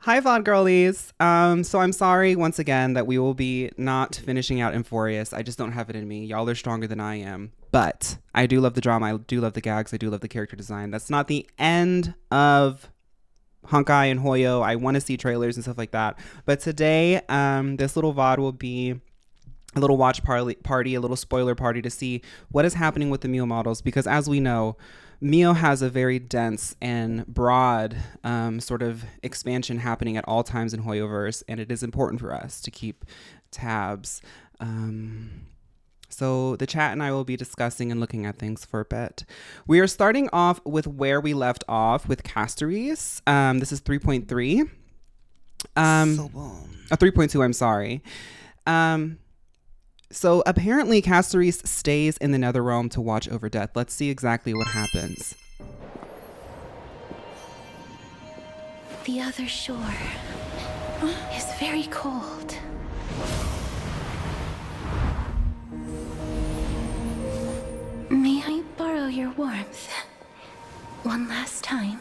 Hi, VOD girlies. So I'm sorry once again that we will be not finishing out Amphoreus. I just don't have it in me. Y'all are stronger than I am. But I do love the drama. I do love the gags. I do love the character design. That's not the end of Honkai and Hoyo. I want to see trailers and stuff like that. But today, this little VOD will be a little watch party, a little spoiler party to see what is happening with the Mio models. Because as we know, Mio has a very dense and broad sort of expansion happening at all times in Hoyoverse, and it is important for us to keep tabs. So the chat and I will be discussing and looking at things for a bit. We are starting off with where we left off with Castorice. This is 3.3. So boom. 3.2, I'm sorry. So apparently Castorice stays in the Nether realm to watch over death. Let's see exactly what happens. The other shore is very cold. May I borrow your warmth one last time?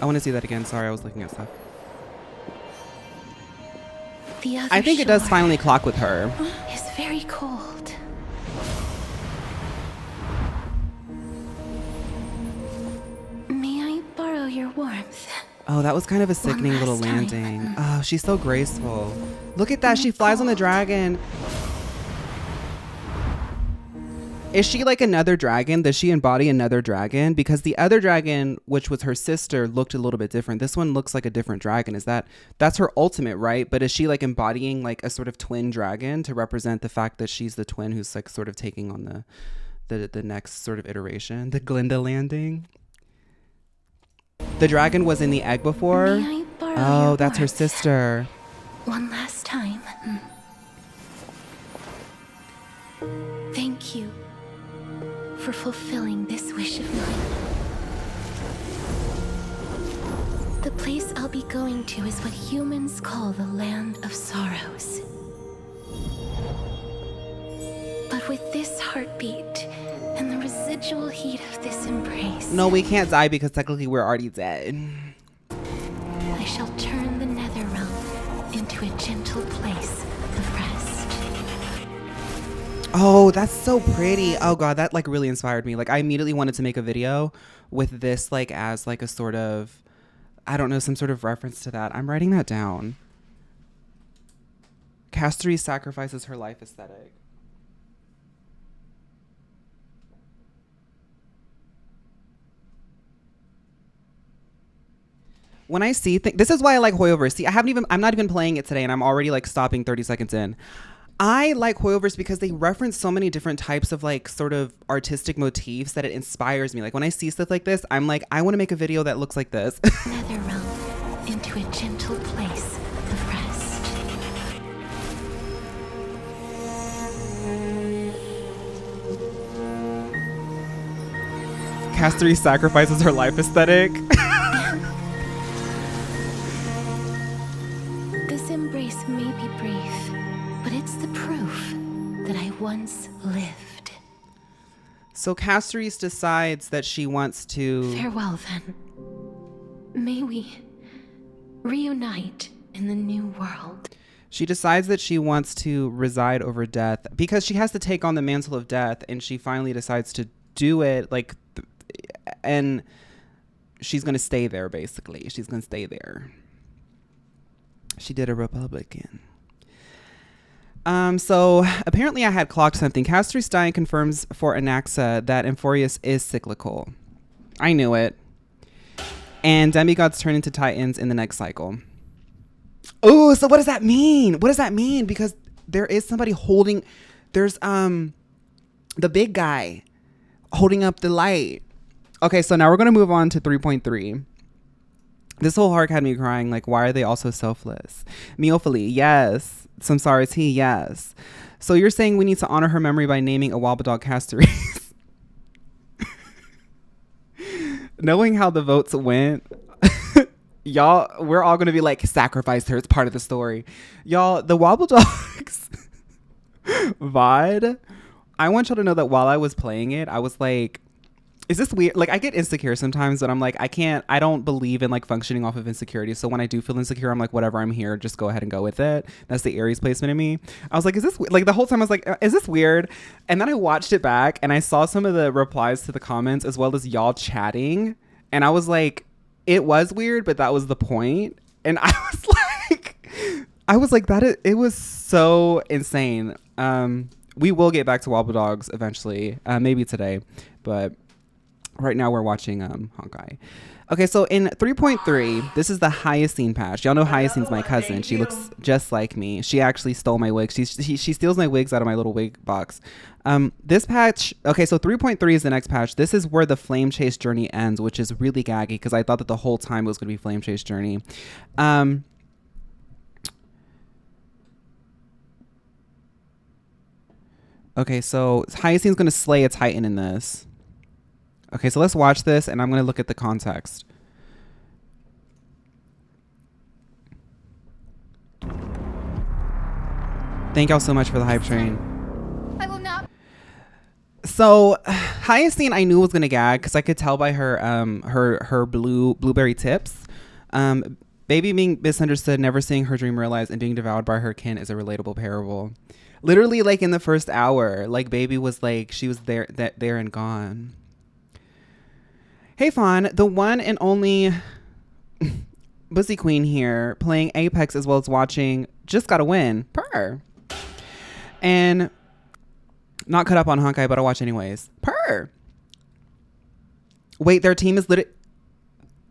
I want to see that again. Sorry, I was looking at stuff. I think it does finally clock with her. It's very cold. May I borrow your warmth? Oh, that was kind of a sickening little landing. Oh, she's so graceful. Look at that. She flies on the dragon. Is she like another dragon? Does she embody another dragon? Because the other dragon, which was her sister, looked a little bit different. This one looks like a different dragon. That's her ultimate, right? But is she like embodying like a sort of twin dragon to represent the fact that she's the twin who's like sort of taking on the next sort of iteration? The Glinda landing. The dragon was in the egg before. Oh, that's her sister. One last time. Thank you for fulfilling this wish of mine. The place I'll be going to is what humans call the Land of Sorrows. But with this heartbeat and the residual heat of this embrace... No, we can't die because technically we're already dead. I shall turn the Nether realm into a gentle place of rest. Oh, that's so pretty. Oh god, that like really inspired me. Like I immediately wanted to make a video with this like as like a sort of, I don't know, some sort of reference to that. I'm writing that down. Castorice sacrifices her life aesthetic. When I see things, this is why I like Hoyoverse. See, I'm not even playing it today and I'm already like stopping 30 seconds in. I like Hoyoverse because they reference so many different types of like sort of artistic motifs that it inspires me. Like when I see stuff like this, I'm like, I want to make a video that looks like this. Nether realm into a gentle place of rest. Castorice sacrifices her life aesthetic. This embrace may be brief, but it's the proof that I once lived. So Castorice decides that she wants to... Farewell, then. May we reunite in the new world. She decides that she wants to reside over death because she has to take on the mantle of death, and she finally decides to do it, like, and she's going to stay there, basically. She's going to stay there. She did a Republican. So apparently I had clocked something. Castorice dying confirms for Anaxa that Amphoreus is cyclical. I knew it. And demigods turn into titans in the next cycle. Oh, so what does that mean? What does that mean? Because there is somebody holding, there's the big guy holding up the light. Okay, so now we're going to move on to 3.3. This whole arc had me crying, like, why are they all so selfless? Meophily, yes. Samsara T, yes. So you're saying we need to honor her memory by naming a Wobbledog Castorice? Knowing how the votes went, y'all, we're all going to be like, sacrifice her. It's part of the story. Y'all, the Wobbledogs VOD, I want y'all to know that while I was playing it, I was like, Is this weird? Like, I get insecure sometimes, but I'm like, I don't believe in like functioning off of insecurity. So when I do feel insecure, I'm like, whatever, I'm here. Just go ahead and go with it. That's the Aries placement in me. I was like, is this like the whole time I was like, is this weird? And then I watched it back and I saw some of the replies to the comments as well as y'all chatting. And I was like, it was weird, but that was the point. And I was like, it was so insane. We will get back to Wobble Dogs eventually, maybe today, but right now we're watching Honkai. Okay, so in 3.3, this is the Hyacine patch. Y'all know Hyacine's my cousin. She looks just like me. She actually stole my wig. She steals my wigs out of my little wig box. This patch, okay, so 3.3 is the next patch. This is where the Flame Chase journey ends, which is really gaggy because I thought that the whole time it was going to be Flame Chase journey. Okay, so Hyacine's going to slay a Titan in this. Okay, so let's watch this, and I'm going to look at the context. Thank y'all so much for the hype train. I will not. So, Hyacine I knew was going to gag, because I could tell by her her blueberry tips. Baby being misunderstood, never seeing her dream realized, and being devoured by her kin is a relatable parable. Literally, like, in the first hour, like, Baby was like, she was there and gone. Hey, Phaun, the one and only Bussy Queen here, playing Apex as well as watching Just Gotta Win. Purr. And not cut up on Honkai, but I'll watch anyways. Purr. Wait, their team is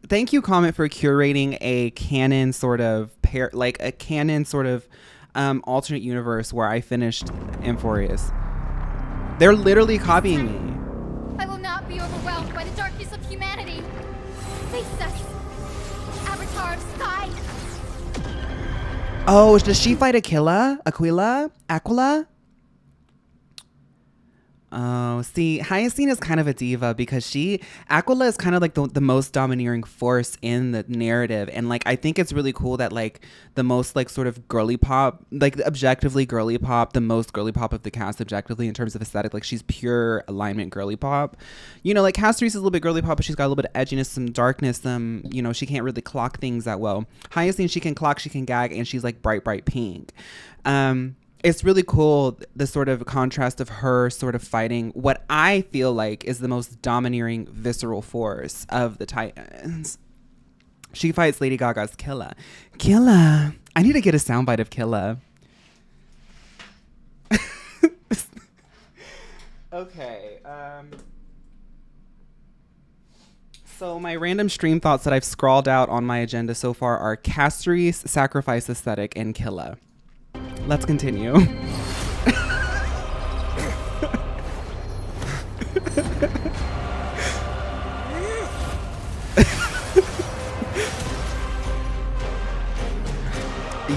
thank you, Comment, for curating a canon sort of alternate universe where I finished Amphoreus. They're literally copying me. I will not be overwhelmed by the darkness of humanity. Face us, Avatar of Sky. Oh, does she fight Aquila? Oh, see, Hyacine is kind of a diva because Aquila is kind of like the most domineering force in the narrative. And like, I think it's really cool that like the most like sort of girly pop, like objectively girly pop, the most girly pop of the cast objectively in terms of aesthetic, like she's pure alignment girly pop. You know, like Castorice is a little bit girly pop, but she's got a little bit of edginess, some darkness, you know, she can't really clock things that well. Hyacine, she can clock, she can gag, and she's like bright pink. It's really cool, the sort of contrast of her sort of fighting what I feel like is the most domineering visceral force of the Titans. She fights Lady Gaga's Killa. Killa. I need to get a soundbite of Killa. Okay. So my random stream thoughts that I've scrawled out on my agenda so far are Castorice, Sacrifice Aesthetic, and Killa. Let's continue.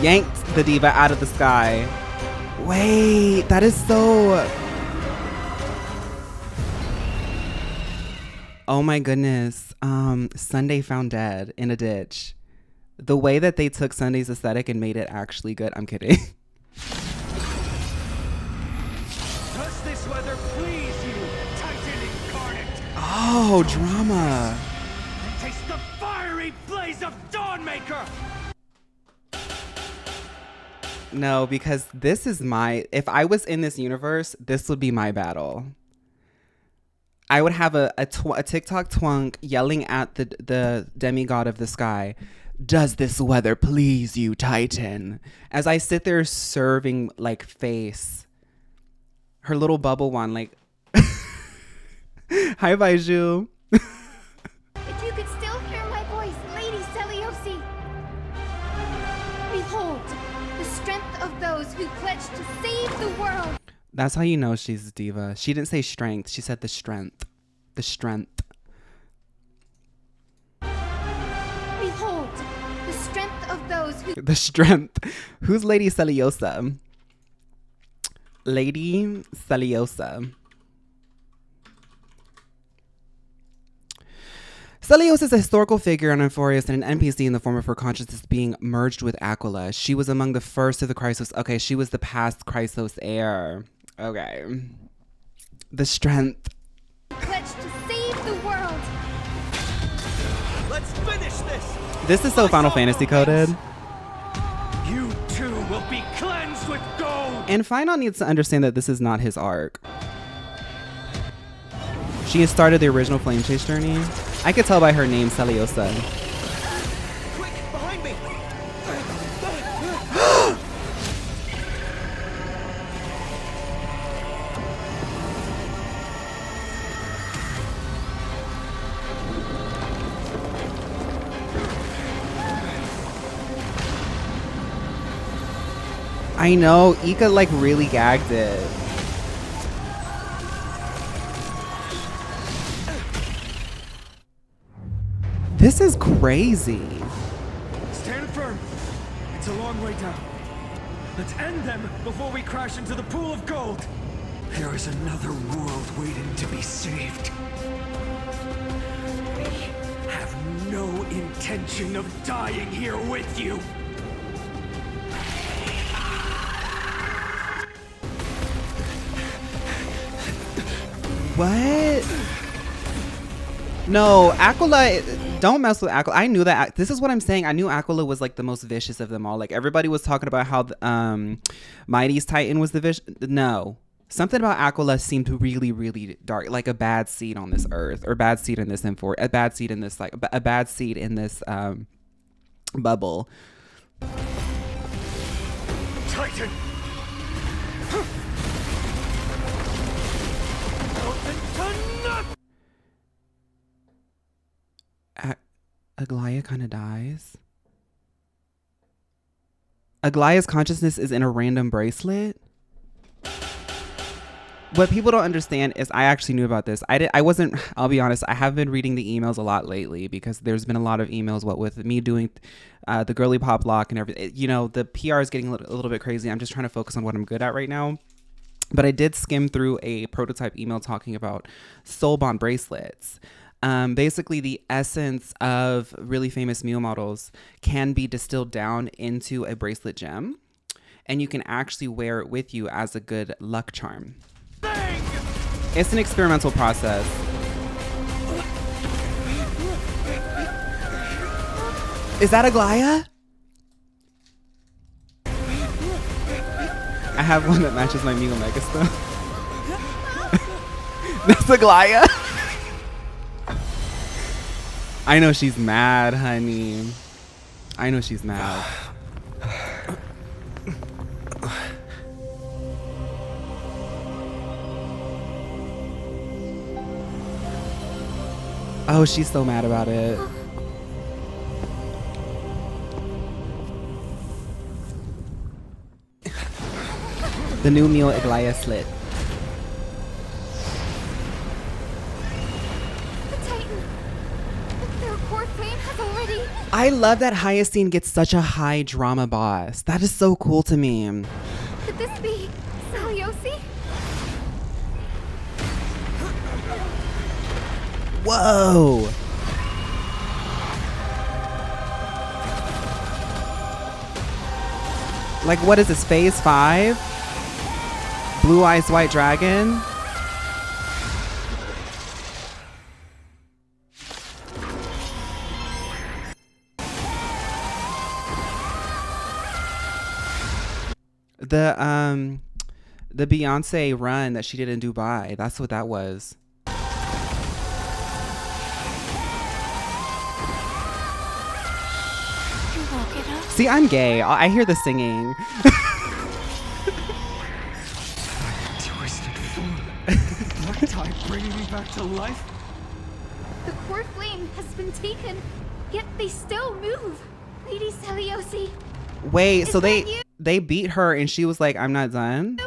Yanked the diva out of the sky. Wait, that is so... Oh my goodness. Sunday found dead in a ditch. The way that they took Sunday's aesthetic and made it actually good. I'm kidding. Does this weather please you, Titan incarnate? Oh, drama. Taste the fiery blaze of Dawnmaker! No, because this is if I was in this universe, this would be my battle. I would have a TikTok twunk yelling at the demigod of the sky. Does this weather please you, Titan? As I sit there serving like face. Her little bubble one, like. Hi, Baiju. If you could still hear my voice, Lady Celiosi. Behold, the strength of those who pledge to save the world. That's how you know she's a diva. She didn't say strength. She said the strength. The strength. Behold, the strength of those who... The strength. Who's Lady Celiosa? Lady Celiosa. Celiosa is a historical figure on Amphoreus and an NPC in the form of her consciousness being merged with Aquila. She was among the first of the Chrysos. Okay, she was the past Chrysos heir. Okay. The strength. Pledged to save the This is so Final Fantasy coded. You too will be cleansed with gold. And Phainon needs to understand that this is not his arc. She has started the original Flame Chase journey. I could tell by her name, Celiosa. Quick, behind me. I know, Ika like really gagged it. This is crazy. Stand firm. It's a long way down. Let's end them before we crash into the pool of gold. There is another world waiting to be saved. We have no intention of dying here with you. What? No, Aquila, don't mess with Aquila. I knew that. This is what I'm saying. I knew Aquila was like the most vicious of them all. Like everybody was talking about how Mighty's Titan was the vicious. No, something about Aquila seemed really, really dark, like a bad seed on this earth, or bad seed in this a bad seed in this like a bad seed in this bubble. Titan. Aglaya kind of dies. Aglaya's consciousness is in a random bracelet. What people don't understand is I actually knew about this. I'll be honest, I have been reading the emails a lot lately because there's been a lot of emails, what with me doing the girly pop lock and everything. You know, the PR is getting a little bit crazy. I'm just trying to focus on what I'm good at right now. But I did skim through a prototype email talking about soul bond bracelets. Basically, the essence of really famous Mew models can be distilled down into a bracelet gem, and you can actually wear it with you as a good luck charm. Dang! It's an experimental process. Is that Aglaya? I have one that matches my Mew Omega stuff. That's Aglaya? I know she's mad, honey. I know she's mad. Oh, she's so mad about it. The new Mew Aglaya slit. I love that Hyacine gets such a high drama boss. That is so cool to me. Could this be Celiosi? Whoa. Like, what is this, phase 5? Blue Eyes White Dragon? The Beyonce run that she did in Dubai. That's what that was. See, I'm gay. I hear the singing. Twisted fool. Black tie bringing me back to life? The core flame has been taken, yet they still move. Lady Celiosi. Wait, so they beat her and she was like, I'm not done?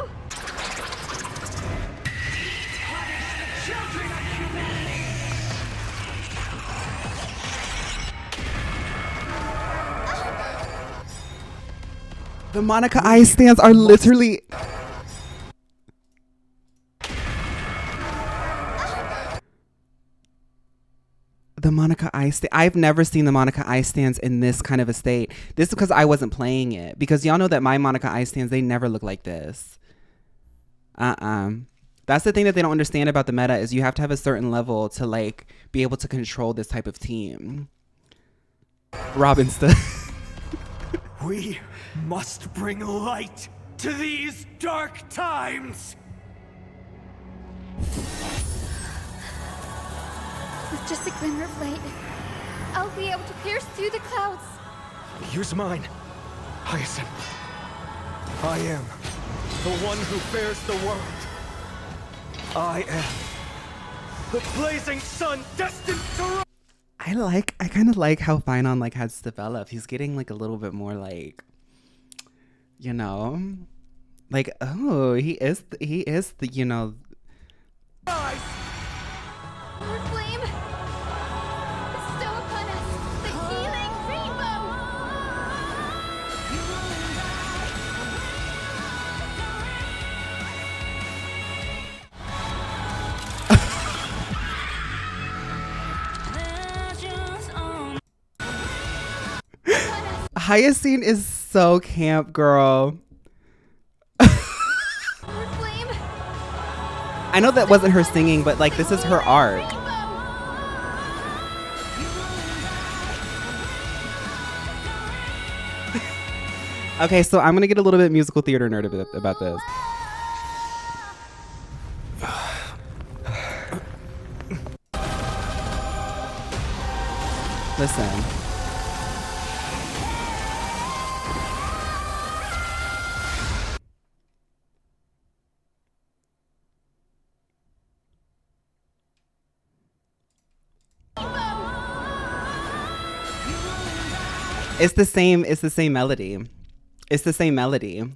The Monica Ice stands are literally... The Monica Ice... I've never seen the Monica Ice stands in this kind of a state. This is because I wasn't playing it. Because y'all know that my Monica Ice stands, they never look like this. That's the thing that they don't understand about the meta is you have to have a certain level to like be able to control this type of team. Robinson. We must bring light to these dark times! With just a glimmer of light, I'll be able to pierce through the clouds. Here's mine, Hyacinth. I am the one who bears the world. I am the blazing sun destined to... I kind of like how Phainon like has developed. He's getting like a little bit more like, you know, like, oh, he is the, you know. Our flame bestow upon us the healing rainbow. Hyacinth is so camp, girl. Our flame I know that wasn't her singing, but like this is her arc. Okay, so I'm gonna get a little bit musical theater nerd about this. Listen. It's the same melody. It's the same melody.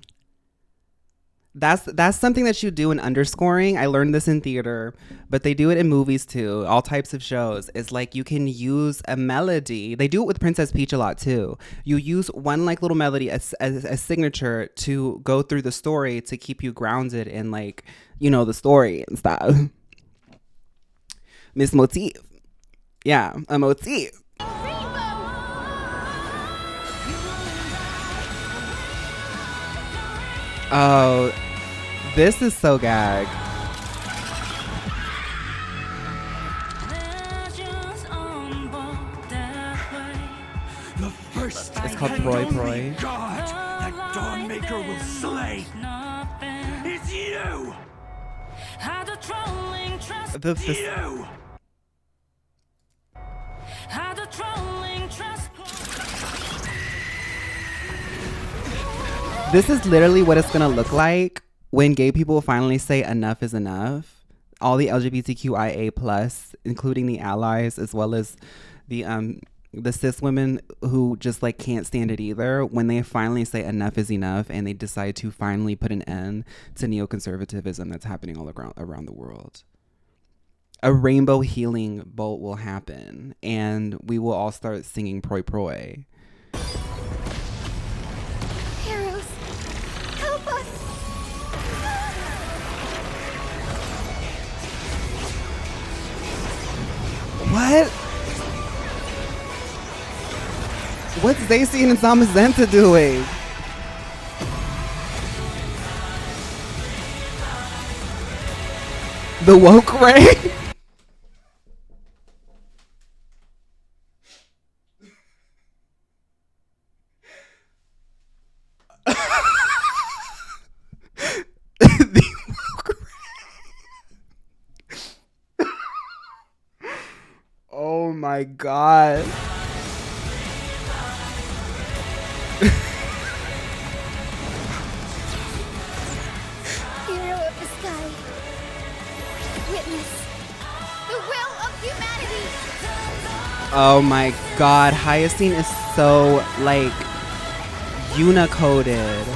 That's something that you do in underscoring. I learned this in theater, but they do it in movies too. All types of shows. It's like you can use a melody. They do it with Princess Peach a lot too. You use one like little melody as a signature to go through the story to keep you grounded in like, you know, the story and stuff. Miss Motif. Yeah, a motif. Oh, this is so gag. The first It's called and Proi only Proi. God that Dawnmaker will slay is you! You! This is literally what it's gonna look like when gay people finally say enough is enough. All the LGBTQIA plus, including the allies, as well as the cis women who just like can't stand it either, when they finally say enough is enough and they decide to finally put an end to neoconservatism that's happening all around the world. A rainbow healing bolt will happen and we will all start singing Proi Proi. Heroes, help us! What? What's Zacian and Zamazenta doing? The woke ray? The woke ray. Oh my god. Hero of the sky, witness the will of humanity. Oh my god, Hyacinth is so like unicoded.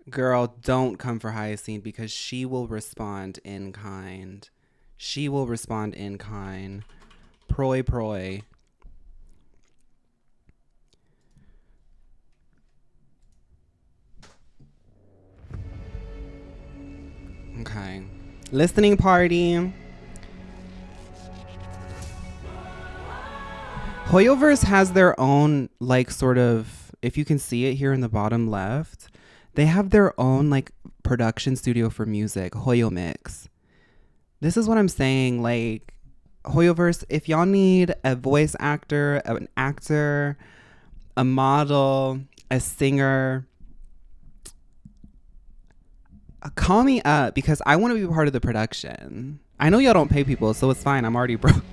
Girl, don't come for Hyacinth because she will respond in kind. She will respond in kind. Proi Proi. Okay. Listening party. Hoyoverse has their own, like, sort of, if you can see it here in the bottom left, They have their own like production studio for music, Hoyo Mix. This is what I'm saying. Like, Hoyoverse, if y'all need a voice actor, an actor, a model, a singer, call me up because I want to be part of the production. I know y'all don't pay people, so it's fine. I'm already broke.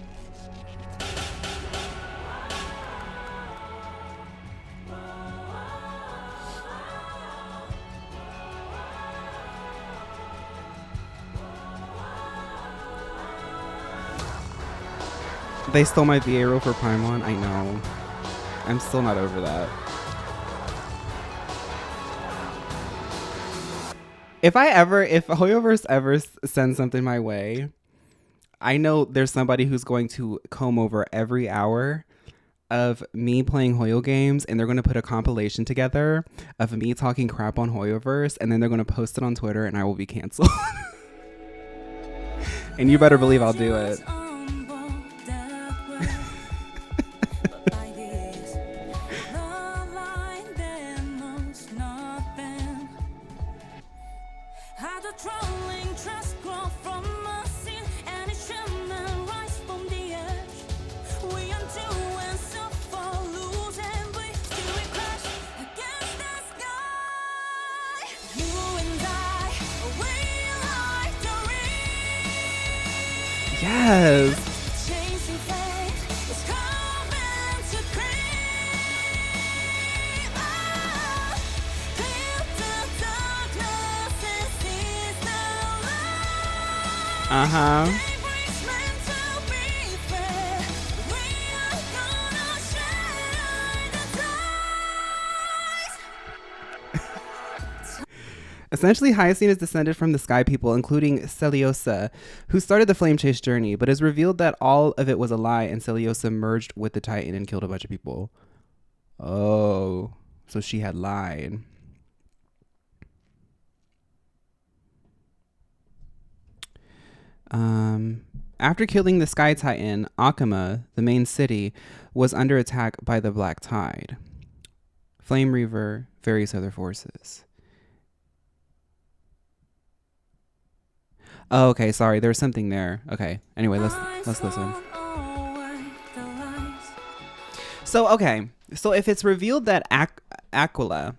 They stole my VA role for Paimon. I know. I'm still not over that. If Hoyoverse ever sends something my way, I know there's somebody who's going to comb over every hour of me playing Hoyo games, and they're going to put a compilation together of me talking crap on Hoyoverse, and then they're going to post it on Twitter, and I will be canceled. And you better believe I'll do it. Yes. Uh-huh. Essentially, Hyacine is descended from the Sky People, including Celiosa, who started the Flame Chase journey, but it's revealed that all of it was a lie, and Celiosa merged with the Titan and killed a bunch of people. Oh, so she had lied. After killing the Sky Titan, Akama, the main city, was under attack by the Black Tide, Flame Reaver, various other forces. Oh, okay, sorry, there's something there. Okay, anyway, let's listen. So if it's revealed that Aquila,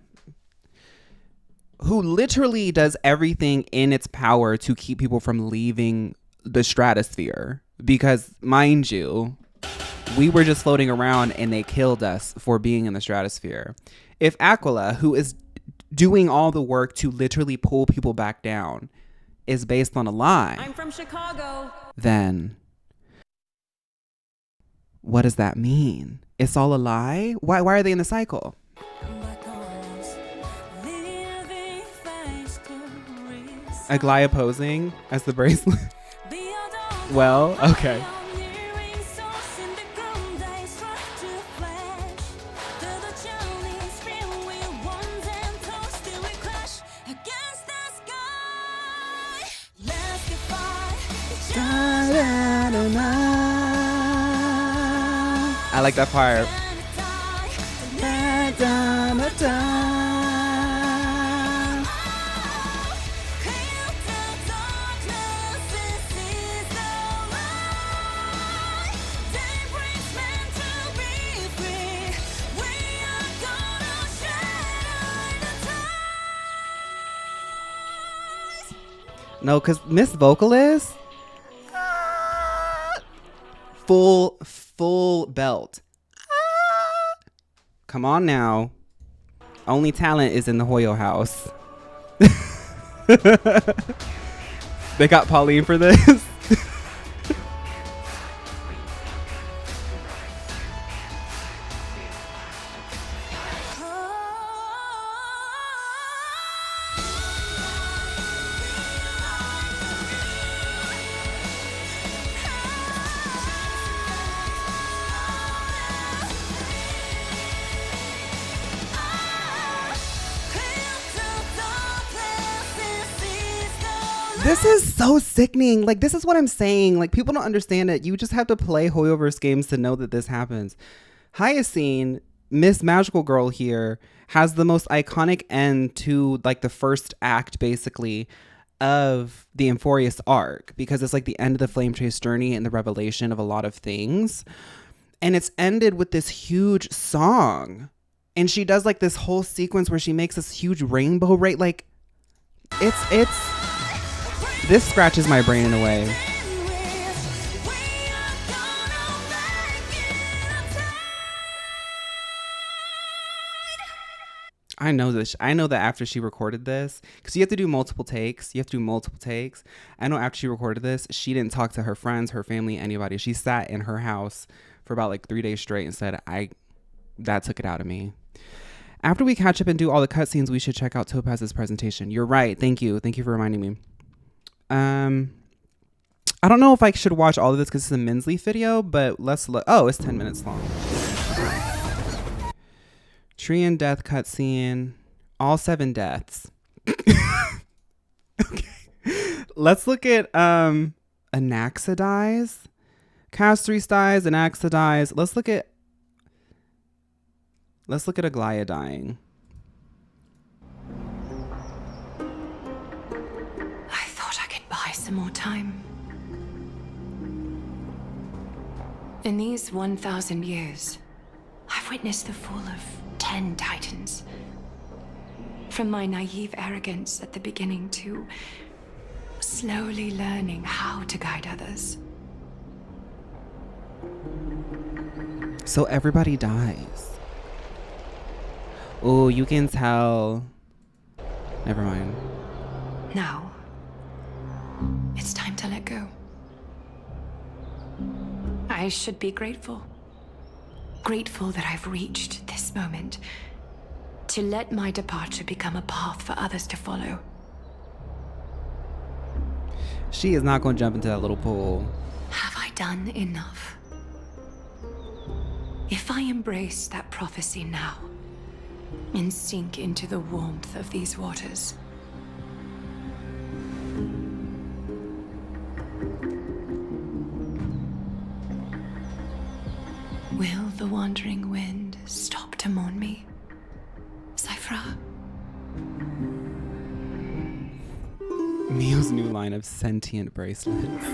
who literally does everything in its power to keep people from leaving the stratosphere, because mind you, we were just floating around and they killed us for being in the stratosphere. If Aquila, who is doing all the work to literally pull people back down, is based on a lie, I'm from Chicago. Then what does that mean? It's all a lie? Why are they in the cycle? Aglaia posing as the bracelet. Well, okay. I like that part. No, because Miss Vocalist, full belt. Come on now. Only talent is in the Hoyo house. They got Pauline for this. This is so sickening. Like, this is what I'm saying. Like, people don't understand it. You just have to play Hoyoverse games to know that this happens. Hyacine Miss Magical Girl here has the most iconic end to like the first act basically of the Amphoreus arc, because it's like the end of the Flame Chase journey and the revelation of a lot of things. And it's ended with this huge song. And she does like this whole sequence where she makes this huge rainbow, right? Like it's this scratches my brain in a way. I know this. I know that after she recorded this, because you have to do multiple takes. I know after she recorded this, she didn't talk to her friends, her family, anybody. She sat in her house for about like 3 days straight and said, that took it out of me. After we catch up and do all the cutscenes, we should check out Topaz's presentation. You're right. Thank you. Thank you for reminding me. I don't know if I should watch all of this because it's a Minsley video, but let's look. Oh, it's 10 minutes long. Tree and death cutscene. All 7 deaths. Okay. Let's look at Anaxa dies. Castorice dies. Anaxa dies. Let's look at Aglaia dying. I thought I could buy some more time. In these 1,000 years, I've witnessed the fall of 10 titans. From my naive arrogance at the beginning to slowly learning how to guide others. So everybody dies. Oh, you can tell. Never mind. Now, it's time to let go. I should be grateful. Grateful that I've reached this moment. To let my departure become a path for others to follow. She is not going to jump into that little pool. Have I done enough? If I embrace that prophecy now, and sink into the warmth of these waters, will the wandering wind stop to mourn me, Cyphra? Mio's new line of sentient bracelets.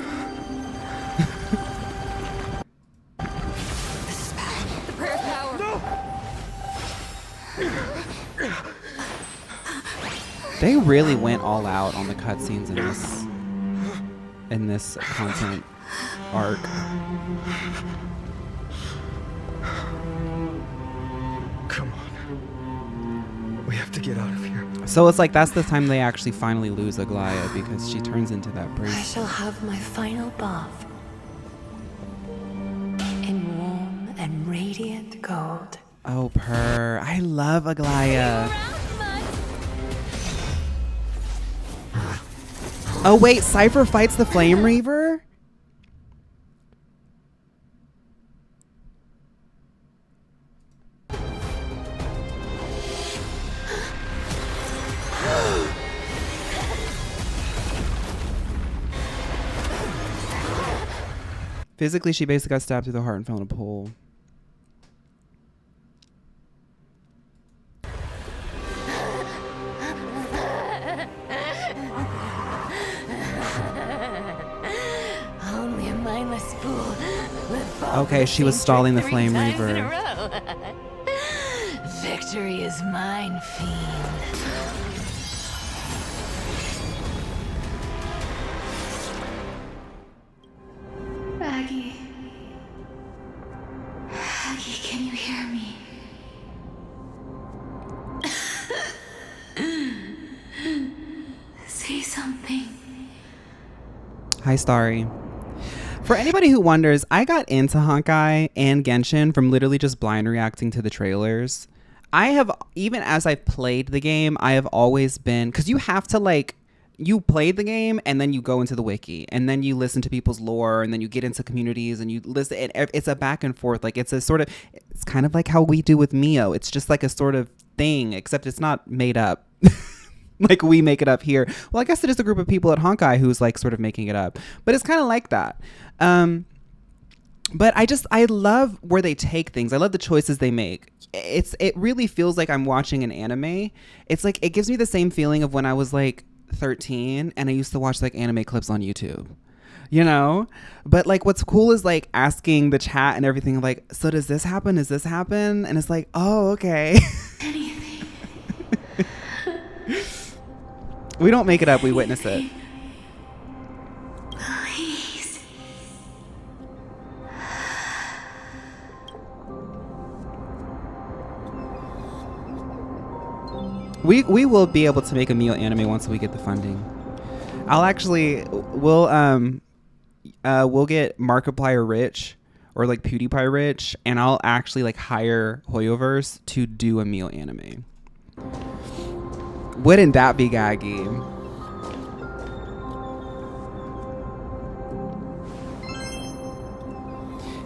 They really went all out on the cutscenes in this content arc. Come on. We have to get out of here. So it's like that's the time they actually finally lose Aglaia, because she turns into that I bracelet. shall have my final bath in warm and radiant gold. Oh, purr. I love Aglaia. Oh, wait. Cypher fights the Flame Reaver? Physically, she basically got stabbed through the heart and fell in a pool. Only a mindless fool. Okay, she was stalling the Flame Reaver. Victory is mine, fiend. Aggie. Aggie, can you hear me? Say something. Hi, Starry. For anybody who wonders, I got into Honkai and Genshin from literally just blind reacting to the trailers. I have, even as I've played the game, I have always been, because you have to like, you play the game and then you go into the wiki and then you listen to people's lore and then you get into communities and you listen. It's a back and forth. Like it's a sort of, it's kind of like how we do with Mio. It's just like a sort of thing, except it's not made up. Like we make it up here. Well, I guess it is a group of people at Honkai who's like sort of making it up, but it's kind of like that. But I love where they take things. I love the choices they make. It really feels like I'm watching an anime. It's like it gives me the same feeling of when I was like 13 and I used to watch like anime clips on YouTube. You know? But like what's cool is like asking the chat and everything like, so does this happen? Does this happen? And it's like, oh, okay. Anything. We don't make it up, we witness it. Please. We will be able to make a meal anime once we get the funding. We'll get Markiplier rich or like PewDiePie rich, and I'll actually like hire Hoyoverse to do a meal anime. Wouldn't that be gaggy?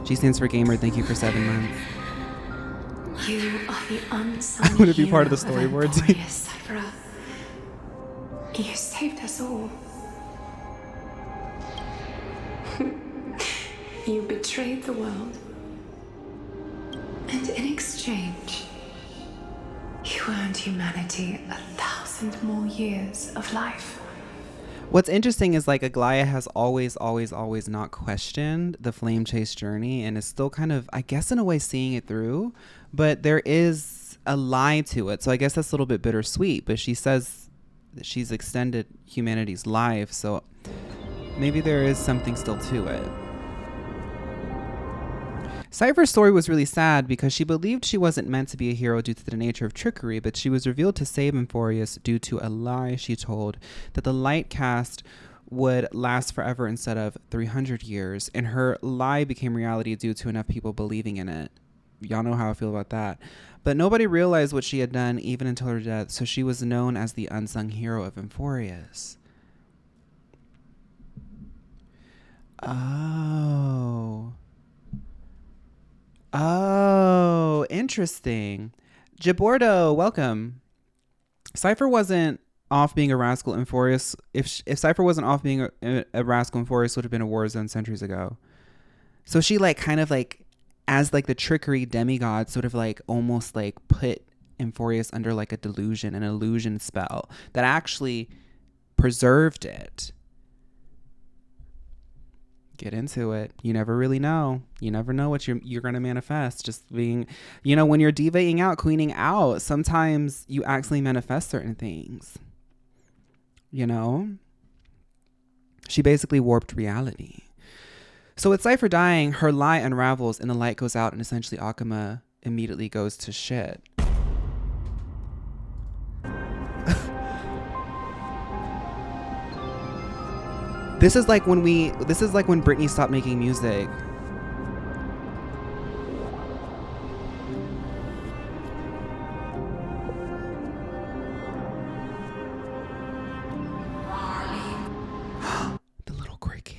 G stands for gamer. Thank you for 7 months. You are the unsung I want to be part of the hero storyboards. Amphoreus, Cypher. You saved us all. You betrayed the world. And in exchange, you earned humanity 1,000 more years of life. What's interesting is like Aglaia has always not questioned the flame chase journey and is still kind of, I guess in a way, seeing it through, but there is a lie to it. So I guess that's a little bit bittersweet, but she says that she's extended humanity's life. So maybe there is something still to it. Cypher's story was really sad because she believed she wasn't meant to be a hero due to the nature of trickery, but she was revealed to save Amphoreus due to a lie she told that the light cast would last forever instead of 300 years, and her lie became reality due to enough people believing in it. Y'all know how I feel about that. But nobody realized what she had done even until her death, so she was known as the unsung hero of Amphoreus. Oh, interesting. Gibordo, welcome. Cypher wasn't off being a rascal, and Amphoreus, if Cypher wasn't off being a rascal, Amphoreus would have been a war zone centuries ago. So she like kind of like, as like the trickery demigod, sort of like almost like put Amphoreus under like a delusion, an illusion spell that actually preserved it. Get into it. You never really know. You never know what you're going to manifest. Just being, you know, when you're divaing out, queening out, sometimes you actually manifest certain things. You know? She basically warped reality. So with Cypher dying, her lie unravels and the light goes out, and essentially Akuma immediately goes to shit. This is like when Britney stopped making music. The little cricket.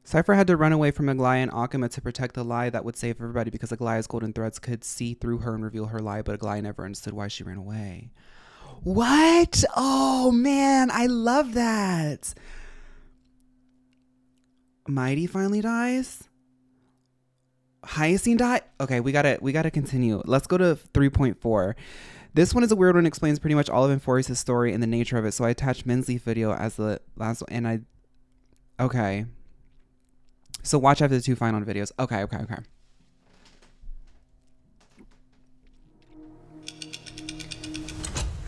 Cypher had to run away from Aglaia and Akuma to protect the lie that would save everybody, because Aglaia's golden threads could see through her and reveal her lie, but Aglaia never understood why she ran away. What? Oh man, I love that. Mighty finally dies. Hyacinth died. Okay, we gotta continue. Let's go to 3.4. This one is a weird one. Explains pretty much all of Amphoreus' story and the nature of it. So I attached Minsley video as the last one, and okay. So watch after the 2 Phainon videos. Okay.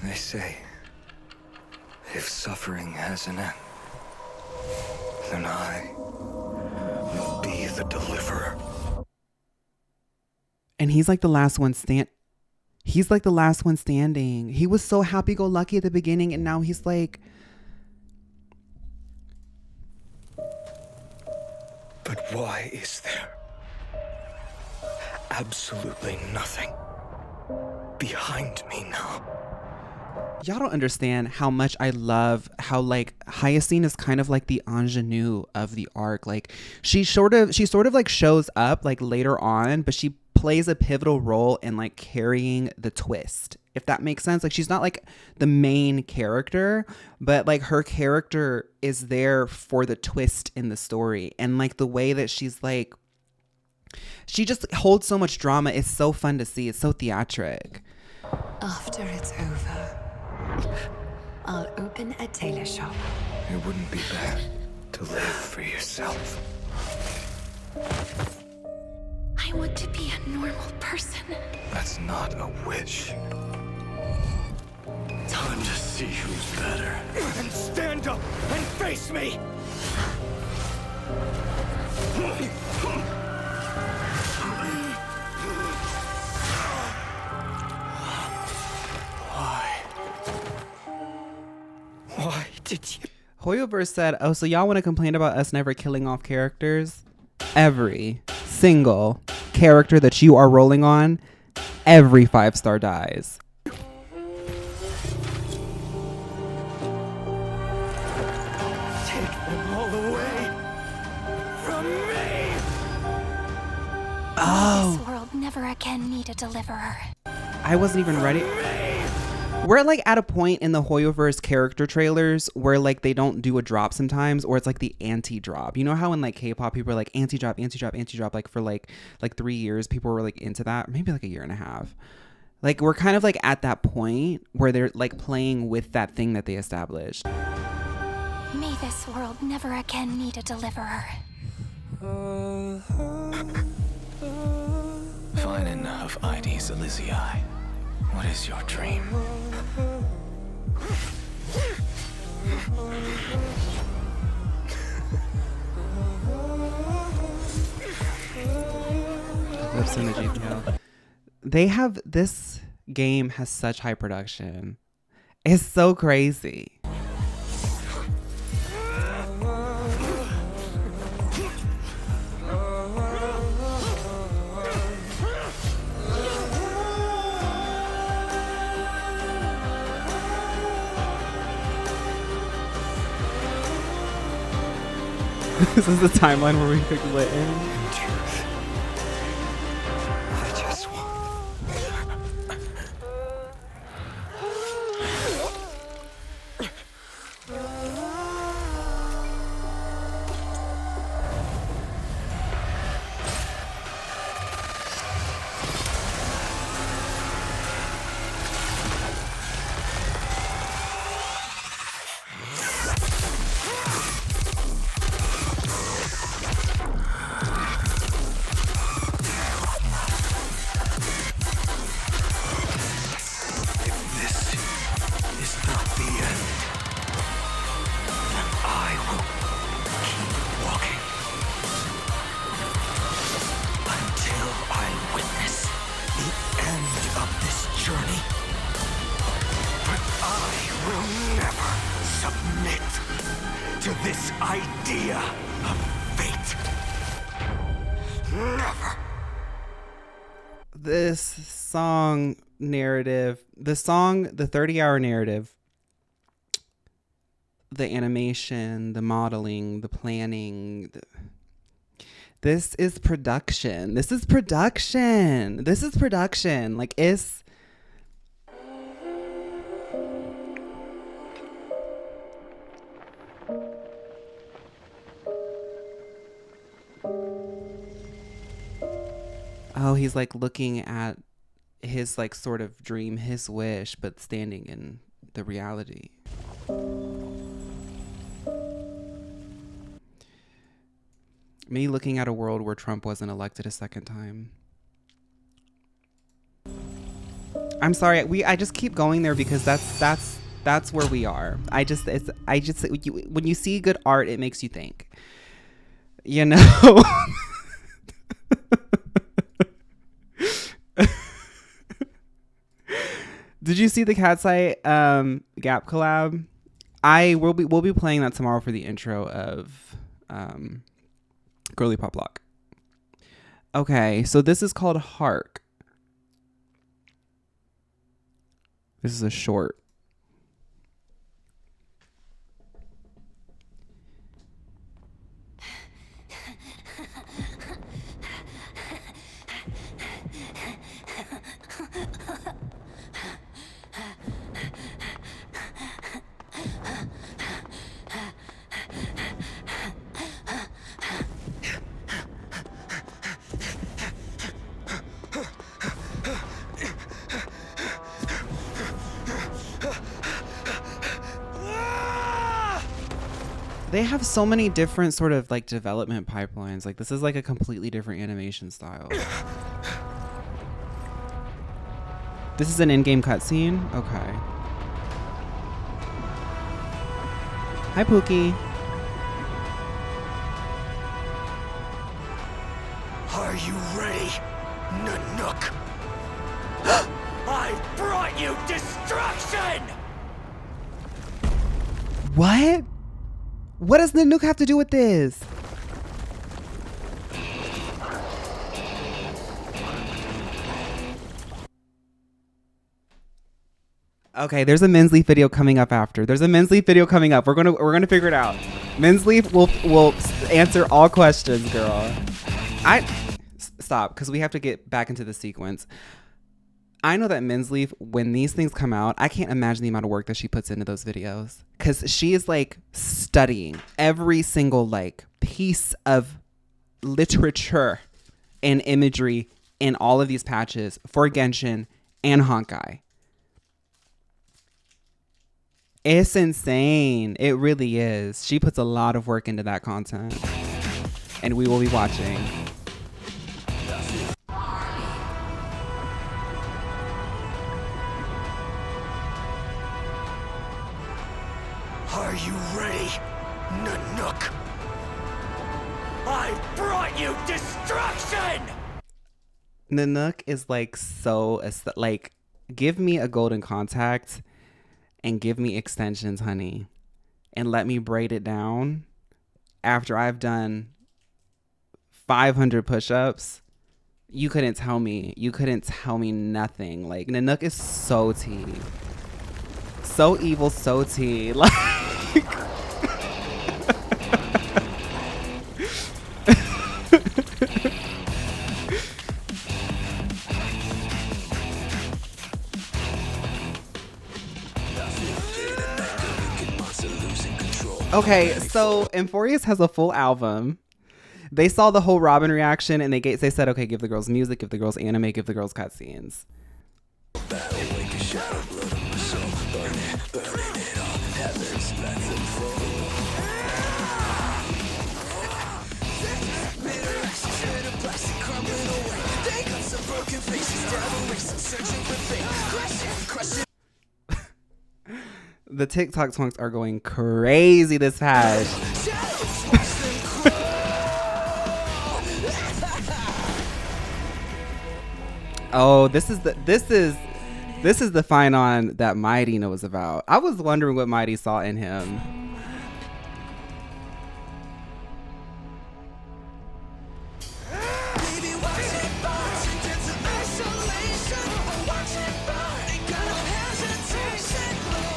They say, if suffering has an end, then I will be the deliverer. And he's like the last one He's like the last one standing. He was so happy-go-lucky at the beginning, and now he's like... But why is there absolutely nothing behind me now? Y'all don't understand how much I love how like Hyacinth is kind of like the ingenue of the arc. Like she sort of like shows up like later on, but she plays a pivotal role in like carrying the twist if that makes sense. Like, she's not like the main character, but like her character is there for the twist in the story. And like the way that she's like, she just holds so much drama. It's so fun to see. It's so theatric. After it's over, I'll open a tailor shop. It wouldn't be bad to live for yourself. I want to be a normal person. That's not a wish. Time to see who's better. And stand up and face me! Why did you? Hoyoverse said, oh, so y'all want to complain about us never killing off characters? Every single character that you are rolling on, every 5-star dies. Take them all away from me! Oh, This world never again need a deliverer. I wasn't even ready. We're like at a point in the Hoyoverse character trailers where like they don't do a drop sometimes, or it's like the anti-drop. You know how in like K-pop people are like anti-drop, anti-drop, anti-drop, like for like 3 years people were like into that, maybe like a year and a half. Like we're kind of like at that point where they're like playing with that thing that they established. May this world never again need a deliverer. Phainon of Ides Elysiae, what is your dream? Lip synergy, yeah. They have, this game has such high production. It's so crazy. This is the timeline where we picked Litten. In truth, I just want... to this idea of fate. Never. This song narrative, the 30-hour narrative, the animation, the modeling, the planning, this is production. This is production. This is production. Like, it's... Oh, he's like looking at his like sort of dream, his wish, but standing in the reality. Me looking at a world where Trump wasn't elected a second time. I'm sorry, I just keep going there because that's where we are. When you see good art, it makes you think. You know? Did you see the Cat's Eye Gap collab? We'll be playing that tomorrow for the intro of Girly Pop Lock. Okay, so this is called Hark. This is a short. They have so many different sort of like development pipelines. Like this is like a completely different animation style. This is an in-game cutscene? Okay. Hi, Pookie. Are you ready, Nanook? I brought you destruction! What? What does Nanook have to do with this? Okay, there's a Men's video coming up after. There's a Men's video coming up. We're gonna figure it out. Men's will answer all questions, girl. Stop, because we have to get back into the sequence. I know that Men's when these things come out, I can't imagine the amount of work that she puts into those videos. Because she is like studying every single like piece of literature and imagery in all of these patches for Genshin and Honkai. It's insane. It really is. She puts a lot of work into that content. And we will be watching. Are you ready, Nanook? I brought you destruction! Nanook is like so, like, give me a golden contact and give me extensions, honey, and let me braid it down after I've done 500 push-ups. You couldn't tell me nothing. Like, Nanook is so tea. So evil, so tea. Like, okay, so Amphoreus has a full album. They saw the whole Robin reaction and they said, okay, give the girls music, give the girls anime, give the girls cutscenes. The TikTok songs are going crazy this patch. Oh, this is the Phainon that Mighty knows about. I was wondering what Mighty saw in him.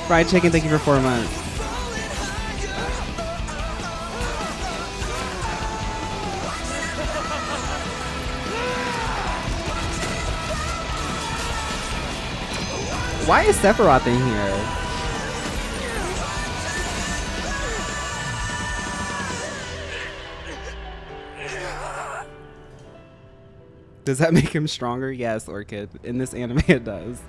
Fried chicken, thank you for 4 months. Why is Sephiroth in here? Does that make him stronger? Yes, Orchid. In this anime, it does.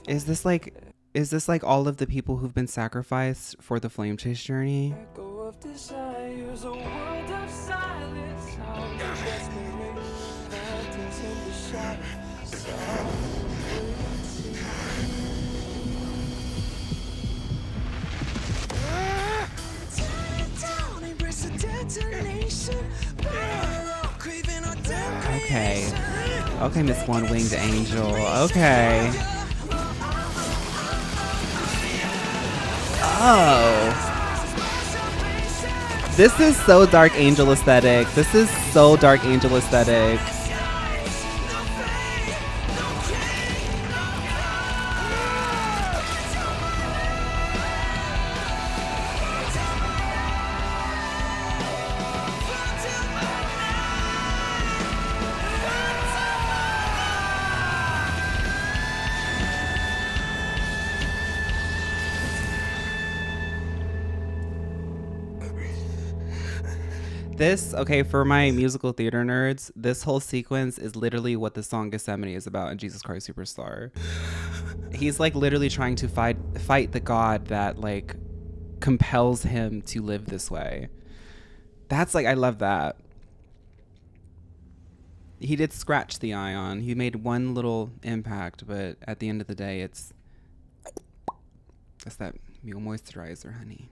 Is this like all of the people who've been sacrificed for the Flame Chase journey? Okay. Okay, Miss One-Winged Angel. Okay. Oh. This is so Dark Angel aesthetic. This is so Dark Angel aesthetic. This, okay, for my musical theater nerds, this whole sequence is literally what the song Gethsemane is about in Jesus Christ Superstar. He's like literally trying to fight the God that like compels him to live this way. That's like, I love that. He did scratch the ion. He made one little impact, but at the end of the day, that's that mule moisturizer, honey.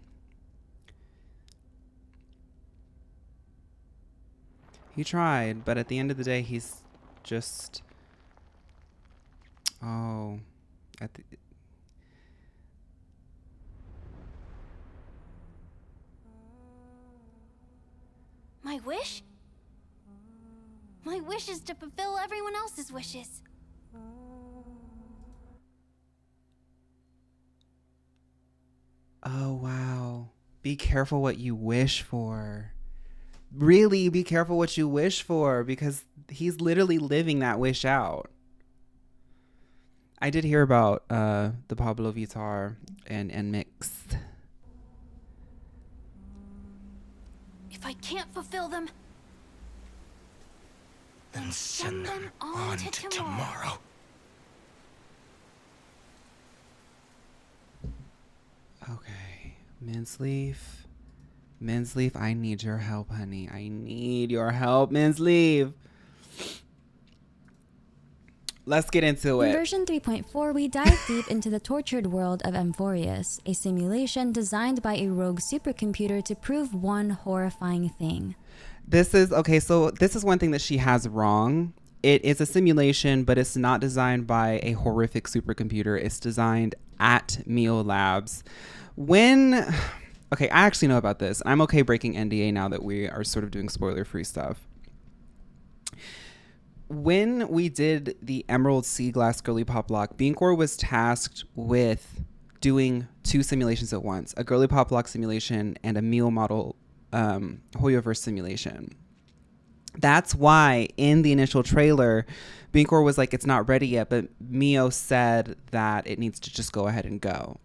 He tried, but at the end of the day, he's just... Oh. My wish? My wish is to fulfill everyone else's wishes. Oh, wow. Be careful what you wish for. Really be careful what you wish for, because he's literally living that wish out. I did hear about the Pablo Vittar and Mix. If I can't fulfill them, then send them on to tomorrow. Okay, Minsleaf, I need your help, honey. I need your help, Minsleaf. Let's get into it. In version 3.4, we dive deep into the tortured world of Amphoreus, a simulation designed by a rogue supercomputer to prove one horrifying thing. This is, okay, so this is one thing that she has wrong. It is a simulation, but it's not designed by a horrific supercomputer. It's designed at Mio Labs. Okay, I actually know about this. I'm okay breaking NDA now that we are sort of doing spoiler-free stuff. When we did the Emerald Sea Glass Girly Pop Lock, Beancore was tasked with doing 2 simulations at once, a Girly Pop Lock simulation and a Mio model Hoyoverse simulation. That's why in the initial trailer, Beancore was like, it's not ready yet, but Mio said that it needs to just go ahead and go.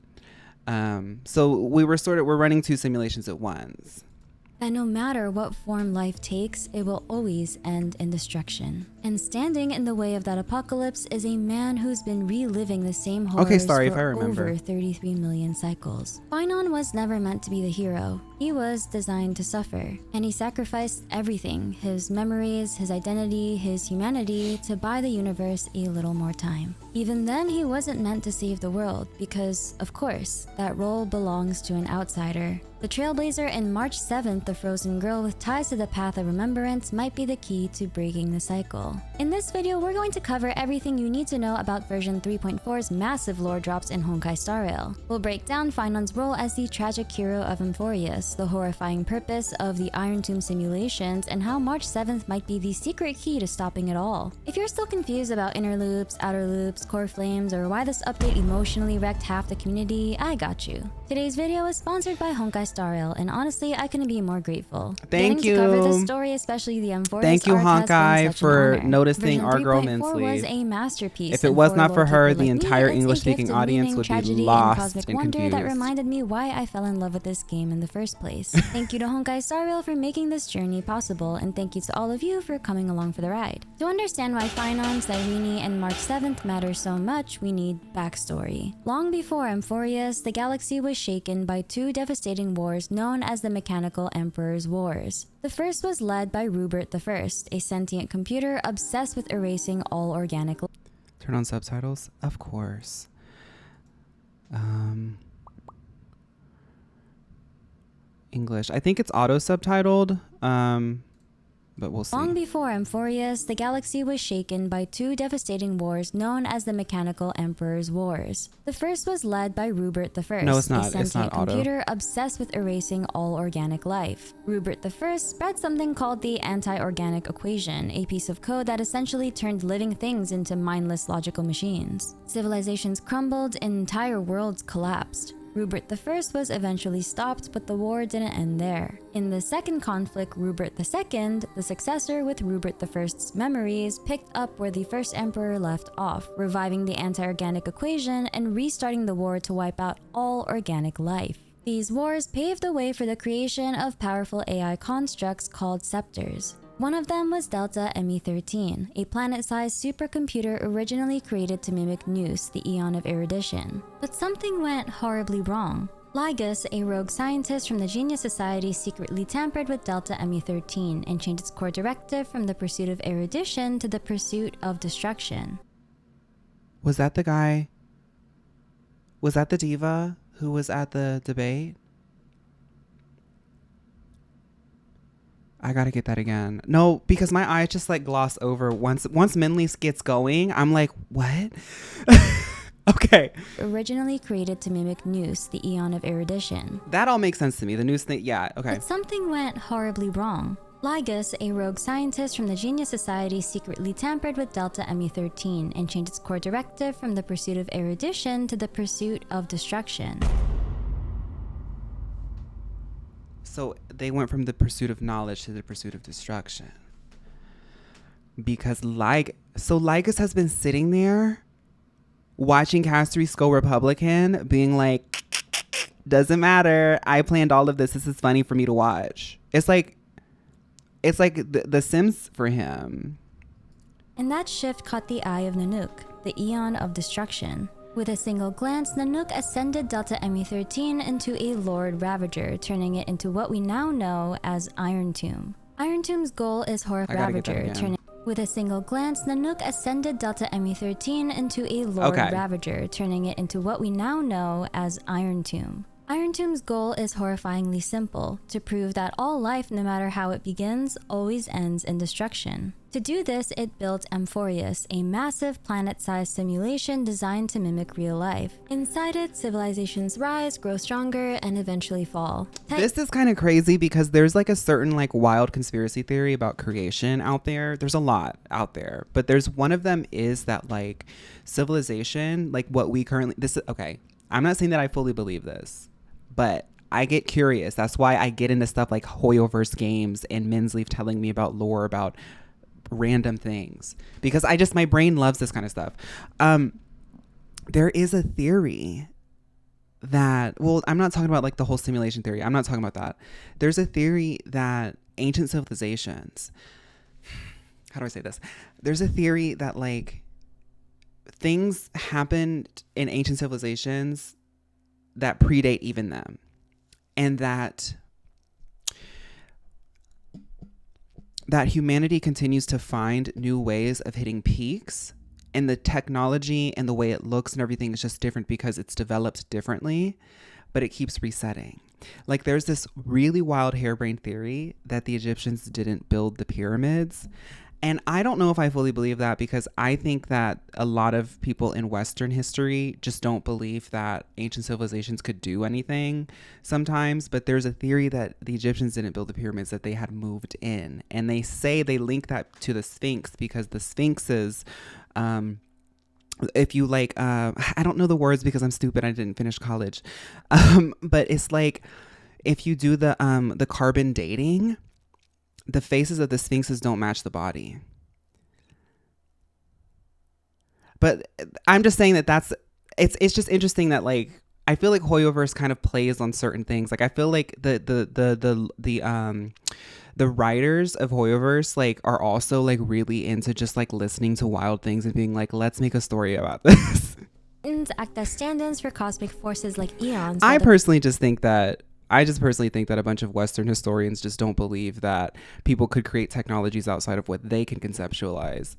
So we're running 2 simulations at once. And no matter what form life takes, it will always end in destruction. And standing in the way of that apocalypse is a man who's been reliving the same horrors for over 33 million cycles. Phainon was never meant to be the hero. He was designed to suffer, and he sacrificed everything, his memories, his identity, his humanity, to buy the universe a little more time. Even then, he wasn't meant to save the world, because, of course, that role belongs to an outsider. The Trailblazer and March 7th, the frozen girl with ties to the path of remembrance, might be the key to breaking the cycle. In this video, we're going to cover everything you need to know about version 3.4's massive lore drops in Honkai Star Rail. We'll break down Phainon's role as the tragic hero of Amphoreus, the horrifying purpose of the Iron Tomb simulations, and how March 7th might be the secret key to stopping it all. If you're still confused about inner loops, outer loops, core flames, or why this update emotionally wrecked half the community, I got you. Today's video is sponsored by Honkai Star Rail, and honestly, I couldn't be more grateful. Thank you. To cover this story, especially the Amphoreus Thank you, Honkai, for noticing our girl Version 3.4 was Minsleaf. a masterpiece. If it was not for her, the entire English English-speaking audience would be lost and wonder confused. that reminded me why I fell in love with this game in the first place. Thank you to Honkai Star Rail for making this journey possible, and thank you to all of you for coming along for the ride. To understand why Phainon, Hiene, and March 7th matter so much, we need backstory. Long before Amphoreus, the galaxy was shaken by 2 devastating wars known as the Mechanical Emperor's Wars. The first was led by Rubert I, a sentient computer obsessed with erasing all organic life. Turn on subtitles? Of course. English. I think it's auto-subtitled, but we'll see. Long before Amphoreus, the galaxy was shaken by 2 devastating wars known as the Mechanical Emperor's Wars. The first was led by Rubert I, No, it's not. a sentient It's not auto. computer obsessed with erasing all organic life. Rubert I spread something called the anti-organic equation, a piece of code that essentially turned living things into mindless logical machines. Civilizations crumbled and entire worlds collapsed. Rubert I was eventually stopped, but the war didn't end there. In the second conflict, Rubert II, the successor with Rubert I's memories, picked up where the first emperor left off, reviving the anti-organic equation and restarting the war to wipe out all organic life. These wars paved the way for the creation of powerful AI constructs called scepters. One of them was Delta ME13, a planet-sized supercomputer originally created to mimic Nous, the Eon of Erudition. But something went horribly wrong. Ligus, a rogue scientist from the Genius Society, secretly tampered with Delta ME13 and changed its core directive from the pursuit of erudition to the pursuit of destruction. Was that the guy? Was that the diva who was at the debate? I gotta get that again. No, because my eyes just like gloss over. Once Minley gets going, I'm like, what? Okay. Originally created to mimic Nous, the Eon of Erudition. That all makes sense to me. The Nous thing, yeah, okay. But something went horribly wrong. Ligus, a rogue scientist from the Genius Society, secretly tampered with Delta ME13 and changed its core directive from the pursuit of erudition to the pursuit of destruction. So they went from the pursuit of knowledge to the pursuit of destruction. Because Ligus has been sitting there watching Castorice go Republican, being like, doesn't matter. I planned all of this. This is funny for me to watch. It's like the Sims for him. And that shift caught the eye of Nanook, the Eon of Destruction. With a single glance, Nanook ascended Delta ME13 into a Lord Ravager, turning it into what we now know as Iron Tomb. Iron Tomb's goal is Horror Ravager, With a single glance, Nanook ascended Delta ME13 into a Lord Ravager, turning it into what we now know as Iron Tomb. Iron Tomb's goal is horrifyingly simple, to prove that all life, no matter how it begins, always ends in destruction. To do this, it built Amphoreus, a massive planet-sized simulation designed to mimic real life. Inside it, civilizations rise, grow stronger, and eventually fall. This is kind of crazy because there's like a certain like wild conspiracy theory about creation out there. There's a lot out there, but there's one of them is that like civilization, like what we currently, I'm not saying that I fully believe this, but I get curious. That's why I get into stuff like Hoyoverse games and Minsley telling me about lore about random things, because my brain loves this kind of stuff. There is a theory that, well, I'm not talking about like the whole simulation theory. I'm not talking about that. There's a theory that ancient civilizations, how do I say this? There's a theory that like things happened in ancient civilizations that predate even them, and that humanity continues to find new ways of hitting peaks, and the technology and the way it looks and everything is just different because it's developed differently, but it keeps resetting. Like there's this really wild harebrained theory that the Egyptians didn't build the pyramids. And I don't know if I fully believe that, because I think that a lot of people in Western history just don't believe that ancient civilizations could do anything sometimes. But there's a theory that the Egyptians didn't build the pyramids, that they had moved in. And they say they link that to the Sphinx, because the Sphinxes, if you like, I don't know the words because I'm stupid, I didn't finish college. But it's like, if you do the carbon dating, the faces of the Sphinxes don't match the body. But I'm just saying that it's just interesting that like I feel like Hoyoverse kind of plays on certain things. Like I feel like the writers of Hoyoverse like are also like really into just like listening to wild things and being like, let's make a story about this. Act as stand-ins for cosmic forces like eons. I personally think that a bunch of Western historians just don't believe that people could create technologies outside of what they can conceptualize.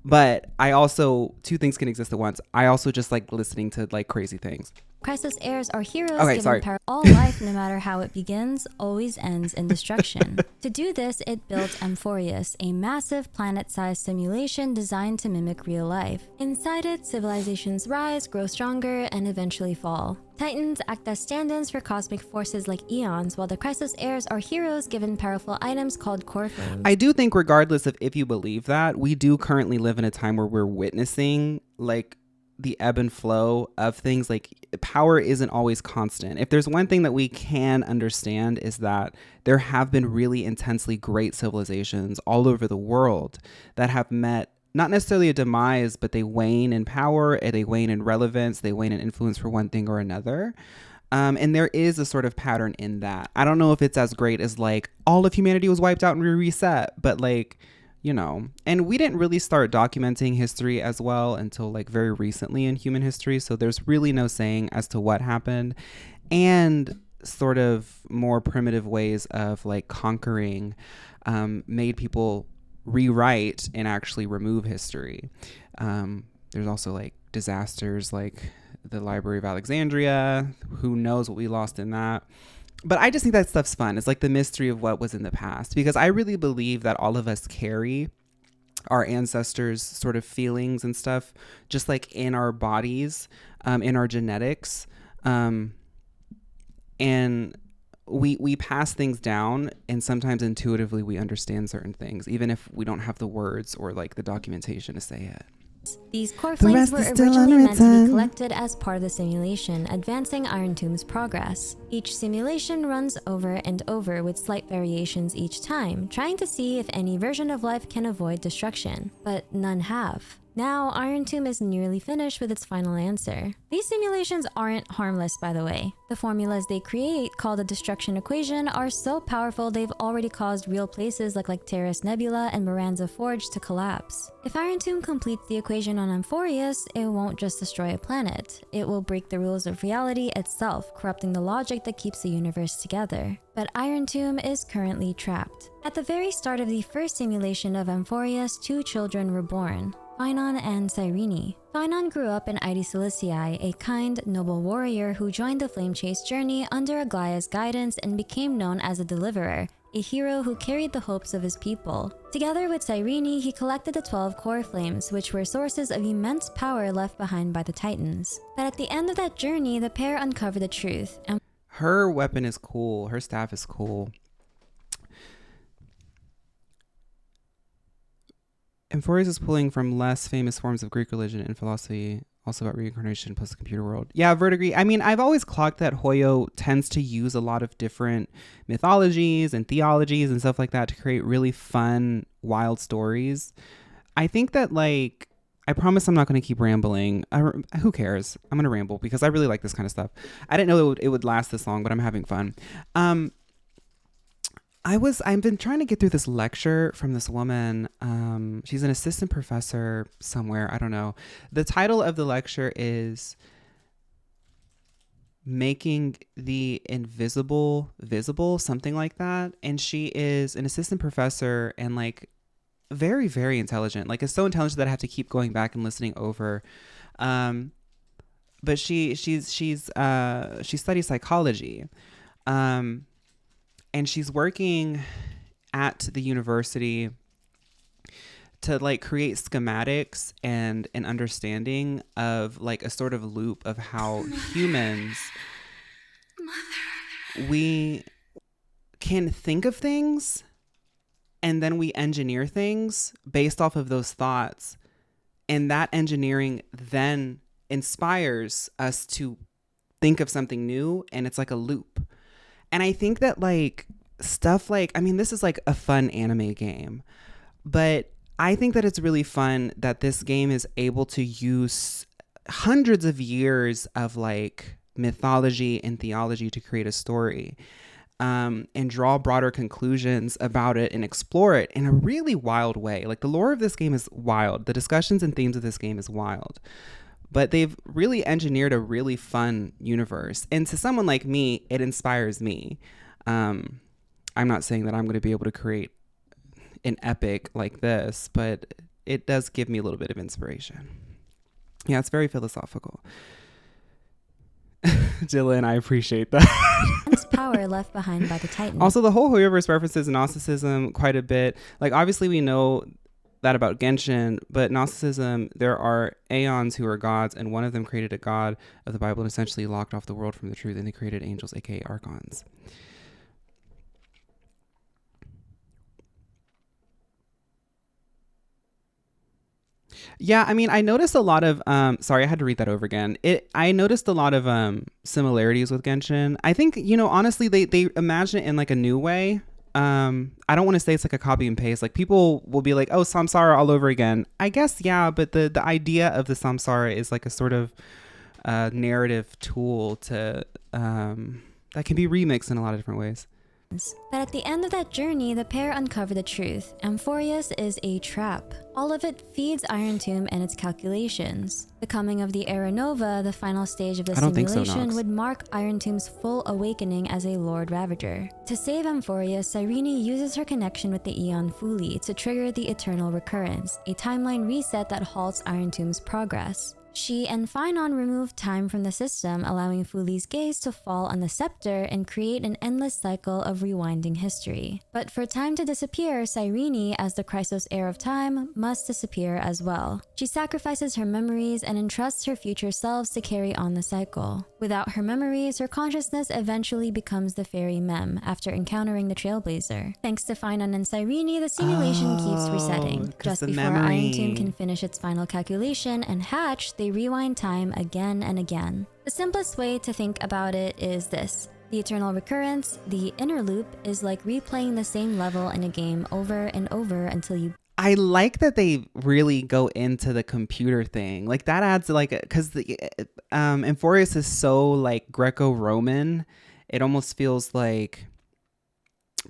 But I also, two things can exist at once. I also just like listening to like crazy things. Christos heirs are heroes given power. All life, no matter how it begins, always ends in destruction. To do this, it built Amphoreus, a massive planet-sized simulation designed to mimic real life. Inside it, civilizations rise, grow stronger, and eventually fall. Titans act as stand-ins for cosmic forces like eons, while the Christos heirs are heroes given powerful items called core frames. I do think regardless of if you believe that, we do currently live in a time where we're witnessing like the ebb and flow of things. Like power isn't always constant. If there's one thing that we can understand is that there have been really intensely great civilizations all over the world that have met not necessarily a demise, but they wane in power, and they wane in relevance, they wane in influence for one thing or another. And there is a sort of pattern in that. I don't know if it's as great as like all of humanity was wiped out and we reset, but like, you know, and we didn't really start documenting history as well until like very recently in human history. So there's really no saying as to what happened, and sort of more primitive ways of like conquering made people rewrite and actually remove history. There's also like disasters like the Library of Alexandria. Who knows what we lost in that? But I just think that stuff's fun. It's like the mystery of what was in the past, because I really believe that all of us carry our ancestors' sort of feelings and stuff just like in our bodies, in our genetics. And we pass things down, and sometimes intuitively we understand certain things, even if we don't have the words or like the documentation to say it. These core flames were originally meant to be collected as part of the simulation, advancing Iron Tomb's progress. Each simulation runs over and over with slight variations each time, trying to see if any version of life can avoid destruction, but none have. Now, Iron Tomb is nearly finished with its final answer. These simulations aren't harmless, by the way. The formulas they create, called the destruction equation, are so powerful they've already caused real places like Terrace Nebula and Miranza Forge to collapse. If Iron Tomb completes the equation on Amphoreus, it won't just destroy a planet. It will break the rules of reality itself, corrupting the logic that keeps the universe together. But Iron Tomb is currently trapped. At the very start of the first simulation of Amphoreus, 2 children were born, Phainon and Cyrene. Phainon grew up in Ide Ciliciae, a kind, noble warrior who joined the Flame Chase journey under Aglaia's guidance and became known as a deliverer, a hero who carried the hopes of his people. Together with Cyrene, he collected the 12 core flames, which were sources of immense power left behind by the Titans. But at the end of that journey, the pair uncovered the truth. And her weapon is cool. Her staff is cool. Amphoreus is pulling from less famous forms of Greek religion and philosophy, also about reincarnation plus the computer world. Yeah, verdigris. I mean, I've always clocked that Hoyo tends to use a lot of different mythologies and theologies and stuff like that to create really fun, wild stories. I think that, like, I promise I'm not going to keep rambling. Who cares? I'm going to ramble because I really like this kind of stuff. I didn't know it would last this long, but I'm having fun. I've been trying to get through this lecture from this woman. She's an assistant professor somewhere. I don't know. The title of the lecture is Making the Invisible Visible, something like that. And she is an assistant professor and like very, very intelligent. Like, it's so intelligent that I have to keep going back and listening over. But she studies psychology. And she's working at the university to like create schematics and an understanding of like a sort of loop of how humans, we can think of things and then we engineer things based off of those thoughts. And that engineering then inspires us to think of something new, and it's like a loop. And I think that like stuff like, I mean, this is like a fun anime game, but I think that it's really fun that this game is able to use hundreds of years of like mythology and theology to create a story, and draw broader conclusions about it and explore it in a really wild way. Like, the lore of this game is wild. The discussions and themes of this game is wild. But they've really engineered a really fun universe. And to someone like me, it inspires me. I'm not saying that I'm going to be able to create an epic like this, but it does give me a little bit of inspiration. Yeah, it's very philosophical. Dylan, I appreciate that. Power left behind by the Titans. Also, the whole universe references Gnosticism quite a bit. Like, obviously we know that about Genshin, but Gnosticism, there are aeons who are gods, and one of them created a god of the Bible and essentially locked off the world from the truth, and they created angels, aka archons. Yeah, I mean, I noticed a lot of sorry, I had to read that over again. I noticed a lot of similarities with Genshin. I think, you know, honestly, they imagine it in like a new way. I don't want to say it's like a copy and paste. Like, people will be like, oh, samsara all over again. I guess, yeah, but the idea of the samsara is like a sort of narrative tool to that can be remixed in a lot of different ways. But at the end of that journey, the pair uncover the truth. Amphoreus is a trap. All of it feeds Iron Tomb and its calculations. The coming of the Era Nova, the final stage of the simulation, would mark Iron Tomb's full awakening as a Lord Ravager. To save Amphoreus, Cyrene uses her connection with the Aeon Fuli to trigger the Eternal Recurrence, a timeline reset that halts Iron Tomb's progress. She and Phainon remove time from the system, allowing Fuli's gaze to fall on the scepter and create an endless cycle of rewinding history. But for time to disappear, Cyrene, as the Chrysos heir of time, must disappear as well. She sacrifices her memories and entrusts her future selves to carry on the cycle. Without her memories, her consciousness eventually becomes the fairy Mem after encountering the Trailblazer. Thanks to Phainon and Cyrene, the simulation keeps resetting. Just before Iron Tomb can finish its final calculation and hatch, they rewind time again and again. The simplest way to think about it is this. The Eternal Recurrence, the inner loop, is like replaying the same level in a game over and over until you... I like that they really go into the computer thing. Like that adds like, because the Amphoreus is so like Greco-Roman. It almost feels like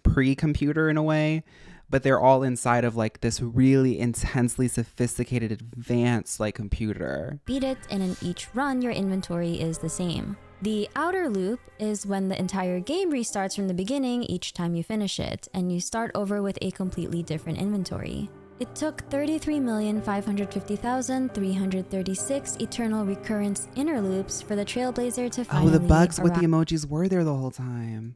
pre-computer in a way. But they're all inside of like this really intensely sophisticated, advanced like computer. Beat it, and in each run, your inventory is the same. The outer loop is when the entire game restarts from the beginning each time you finish it, and you start over with a completely different inventory. It took 33,550,336 Eternal Recurrence inner loops for the Trailblazer to finally the bugs with the emojis were there the whole time.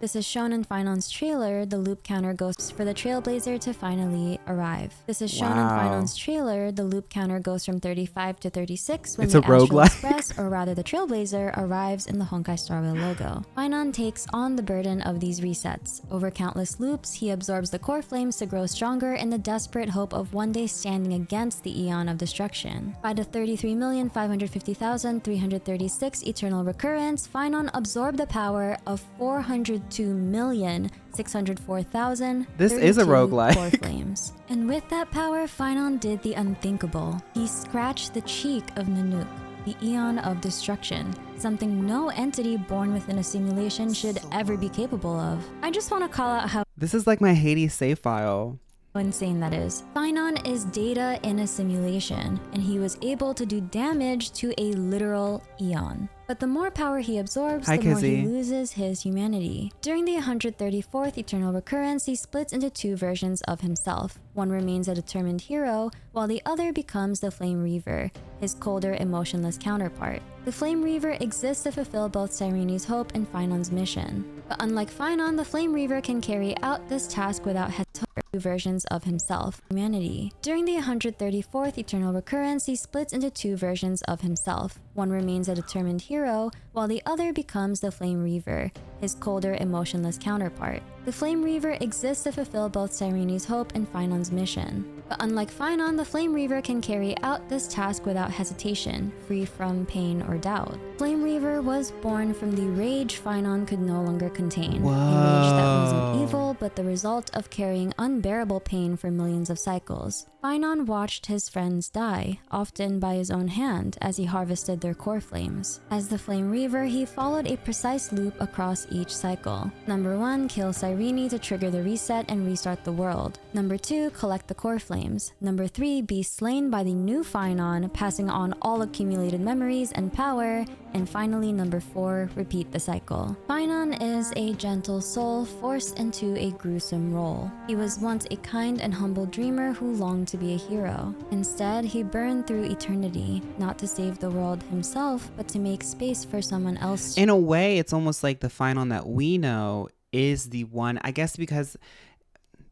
This is shown in Phainon's trailer. The loop counter goes for the Trailblazer to finally arrive. This is shown in Phainon's trailer. The loop counter goes from 35 to 36 when it's the a roguelike. Express, or rather the Trailblazer, arrives in the Honkai Star Rail logo. Phainon takes on the burden of these resets. Over countless loops, he absorbs the core flames to grow stronger in the desperate hope of one day standing against the Eon of Destruction. By the 33,550,336 Eternal Recurrence, Phainon absorbed the power of 402,604,000. This is a roguelike. Core flames. And with that power, Phainon did the unthinkable. He scratched the cheek of Nanook, the Eon of Destruction, something no entity born within a simulation should ever be capable of. I just want to call out how this is like my Hades save file. Insane that is. Phainon is data in a simulation, and he was able to do damage to a literal Eon. But the more power he absorbs, the more he loses his humanity. During the 134th Eternal Recurrence, he splits into two versions of himself. One remains a determined hero, while the other becomes the Flame Reaver, his colder, emotionless counterpart. The Flame Reaver exists to fulfill both Cyrene's hope and Phainon's mission. But unlike Phainon, the Flame Reaver can carry out this task without hesitation. Two versions of himself, humanity. During the 134th Eternal Recurrence, he splits into two versions of himself. One remains a determined hero, while the other becomes the Flame Reaver, his colder, emotionless counterpart. The Flame Reaver exists to fulfill both Cyrene's hope and Phainon's mission. But unlike Phainon, the Flame Reaver can carry out this task without hesitation, free from pain or doubt. Flame Reaver was born from the rage Phainon could no longer contain. Whoa. A rage that wasn't evil, but the result of carrying unbearable pain for millions of cycles. Phainon watched his friends die, often by his own hand, as he harvested their core flames. As the Flame Reaver, he followed a precise loop across each cycle. Number 1, kill Cyrene to trigger the reset and restart the world. Number 2, collect the core flames. Number 3, be slain by the new Phainon, passing on all accumulated memories and power. And finally, number 4, repeat the cycle. Phainon is a gentle soul forced into a gruesome role. He was once a kind and humble dreamer who longed to be a hero. Instead, he burned through eternity, not to save the world himself, but to make space for someone else. In a way, it's almost like the Phainon that we know is the one, I guess, because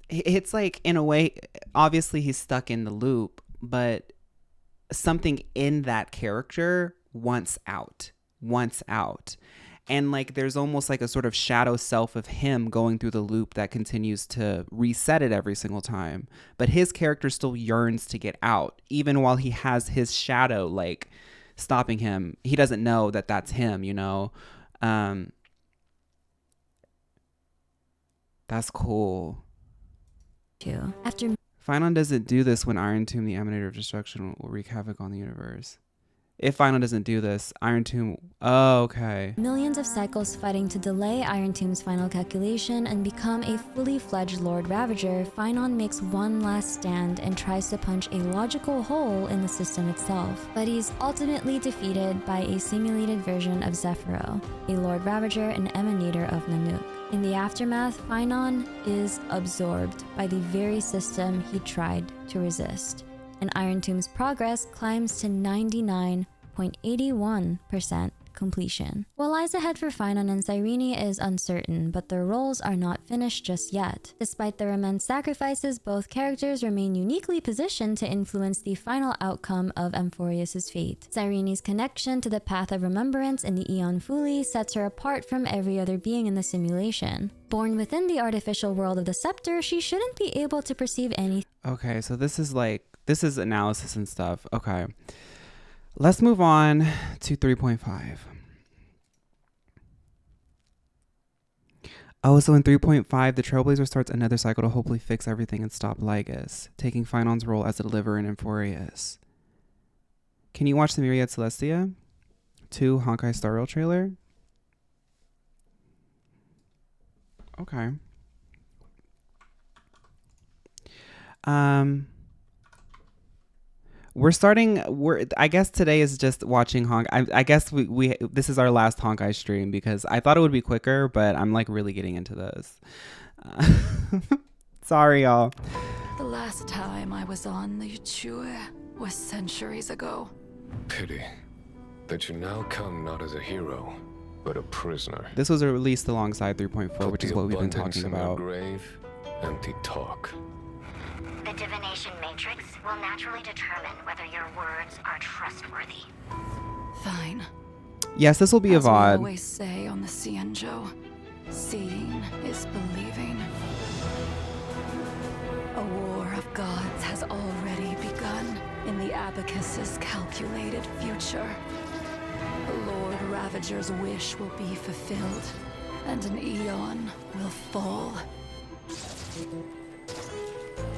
it's like, in a way, obviously he's stuck in the loop, but something in that character wants out. And like there's almost like a sort of shadow self of him going through the loop that continues to reset it every single time. But his character still yearns to get out, even while he has his shadow like stopping him. He doesn't know that that's him, you know. That's cool. After Phainon doesn't do this when Iron Tomb, the Emanator of Destruction, will wreak havoc on the universe. If Phainon doesn't do this, Iron Tomb... Oh, okay. Millions of cycles fighting to delay Iron Tomb's final calculation and become a fully fledged Lord Ravager, Phainon makes one last stand and tries to punch a logical hole in the system itself. But he's ultimately defeated by a simulated version of Zephyro, a Lord Ravager and emanator of Nanook. In the aftermath, Phainon is absorbed by the very system he tried to resist, and Iron Tomb's progress climbs to 99.81% completion. What lies ahead for Phainon and Cyrene is uncertain, but their roles are not finished just yet. Despite their immense sacrifices, both characters remain uniquely positioned to influence the final outcome of Amphoreus' fate. Cyrene's connection to the Path of Remembrance in the Aeon Fuli sets her apart from every other being in the simulation. Born within the artificial world of the scepter, she shouldn't be able to perceive anything. Okay, so this is analysis and stuff. Okay. Let's move on to 3.5. Oh, so in 3.5, the Trailblazer starts another cycle to hopefully fix everything and stop Lygus, taking Phainon's role as a deliverer in Amphoreus. Can you watch the Myriad Celestia 2 Honkai Star Rail trailer? Okay. I guess today is just watching Honkai. I guess we this is our last Honkai stream because I thought it would be quicker, but I'm like really getting into this. Sorry, y'all. The last time I was on the Yuchue was centuries ago. Pity that you now come not as a hero, but a prisoner. This was released alongside 3.4, which is what we've been talking In about. your grave, empty talk. The divination matrix will naturally determine whether your words are trustworthy. Fine. Yes, this will be a As we VOD. always say on the Cienjo, seeing is believing. A war of gods has already begun in the Abacus's calculated future. The Lord Ravager's wish will be fulfilled, and an Aeon will fall.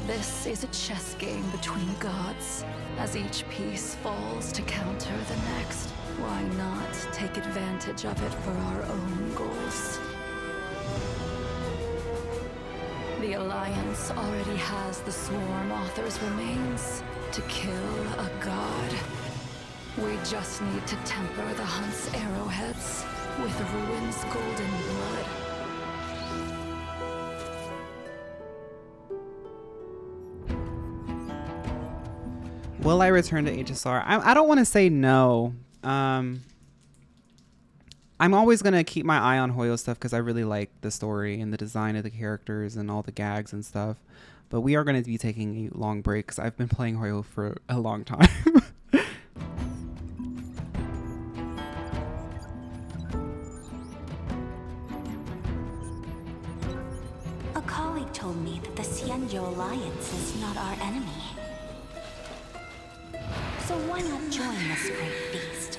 This is a chess game between gods. As each piece falls to counter the next, why not take advantage of it for our own goals? The Alliance already has the Swarm Author's remains to kill a god. We just need to temper the Hunt's arrowheads with Ruin's golden blood. Will I return to HSR? I don't want to say no. I'm always going to keep my eye on Hoyo stuff because I really like the story and the design of the characters and all the gags and stuff. But we are going to be taking a long break because I've been playing Hoyo for a long time. A colleague told me that the Cienjo Alliance is not our enemy. So why not join this great feast?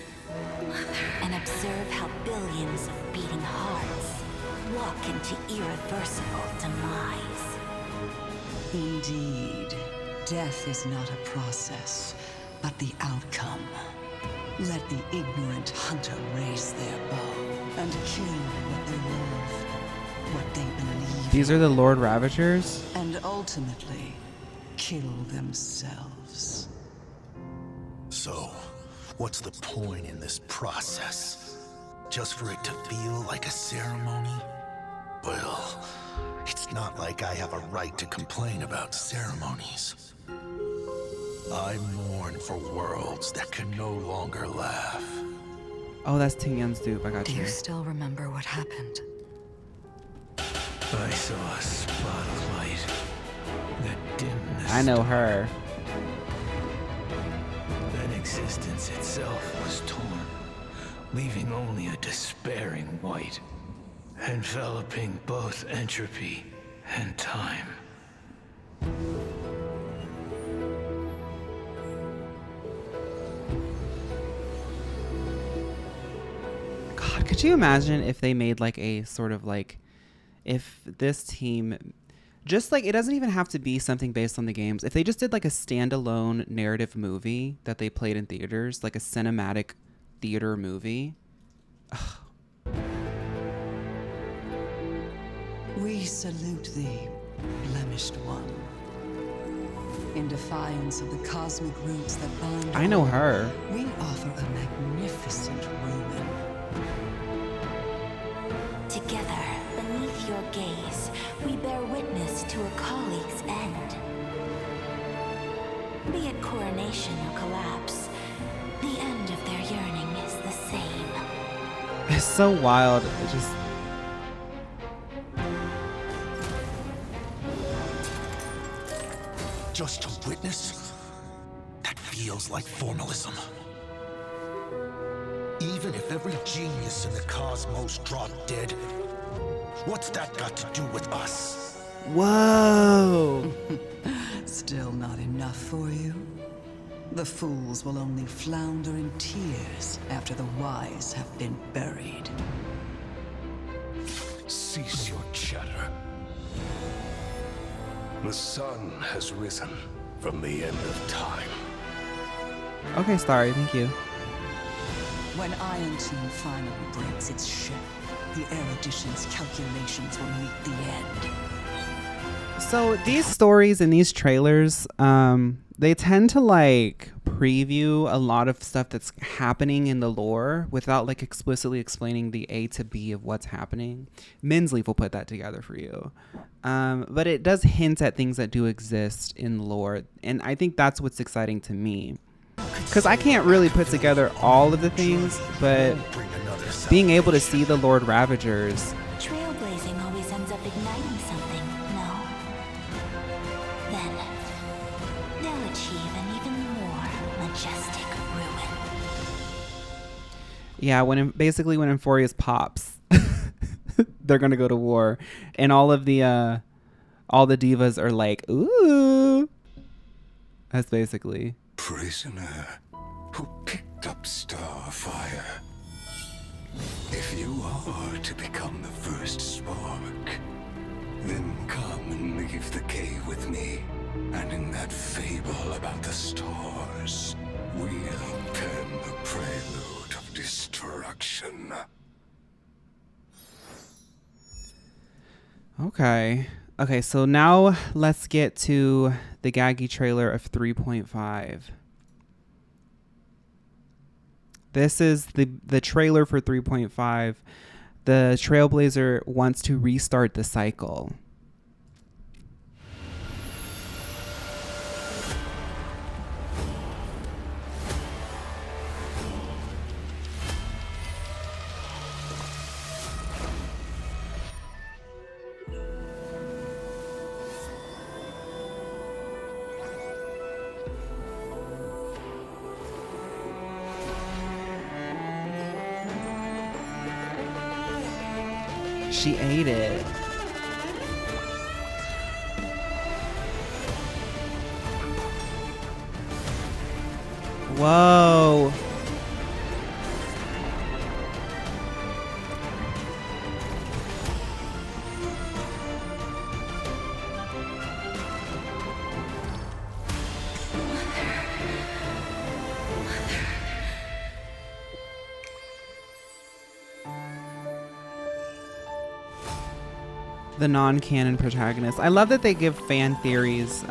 And observe how billions of beating hearts walk into irreversible demise. Indeed, death is not a process, but the outcome. Let the ignorant hunter raise their bow and kill what they love, what they believe. These are the Lord Ravagers? And ultimately, kill themselves. So, what's the point in this process? Just for it to feel like a ceremony? Well, it's not like I have a right to complain about ceremonies. I mourn for worlds that can no longer laugh. Oh, that's Tingyan's dupe. I got Do you. you still remember what happened? I saw a spot of light. That dimness. I know her. Then existence itself was torn, leaving only a despairing white, enveloping both entropy and time. God, could you imagine if they made like a sort of like, if this team just like, it doesn't even have to be something based on the games. If they just did like a standalone narrative movie that they played in theaters, like a cinematic theater movie. We salute thee, blemished one. In defiance of the cosmic roots that bind I know all, her. we offer a magnificent ruin. Together, beneath your gaze, we bear witness to a colleague's end. Be it coronation or collapse, the end of their yearning is the same. It's so wild. It just... Just to witness? That feels like formalism. Even if every genius in the cosmos dropped dead, what's that got to do with us? Whoa. Still not enough for you? The fools will only flounder in tears after the wise have been buried. Cease your chatter. The sun has risen from the end of time. Okay, Starry, thank you. When Iron Tomb finally breaks its shell, the erudition's calculations will meet the end. So these stories and these trailers, they tend to like preview a lot of stuff that's happening in the lore without like explicitly explaining the A to B of what's happening. Minsleaf will put that together for you. But it does hint at things that do exist in lore. And I think that's what's exciting to me. Because I can't really put together all of the things, but being able to see the Lord Ravagers. Trailblazing always ends up igniting something, no? Then, they'll achieve an even more majestic ruin. Yeah, when Amphoreus pops, they're gonna go to war, and all the divas are like, ooh. That's basically. Prisoner who picked up Starfire. If you are to become the first spark, then come and leave the cave with me. And in that fable about the stars, we'll pen the prelude of destruction. Okay, so now let's get to the gaggy trailer of 3.5. This is the trailer for 3.5. The Trailblazer wants to restart the cycle. She ate it. Whoa. The non-canon protagonist. I love that they give fan theories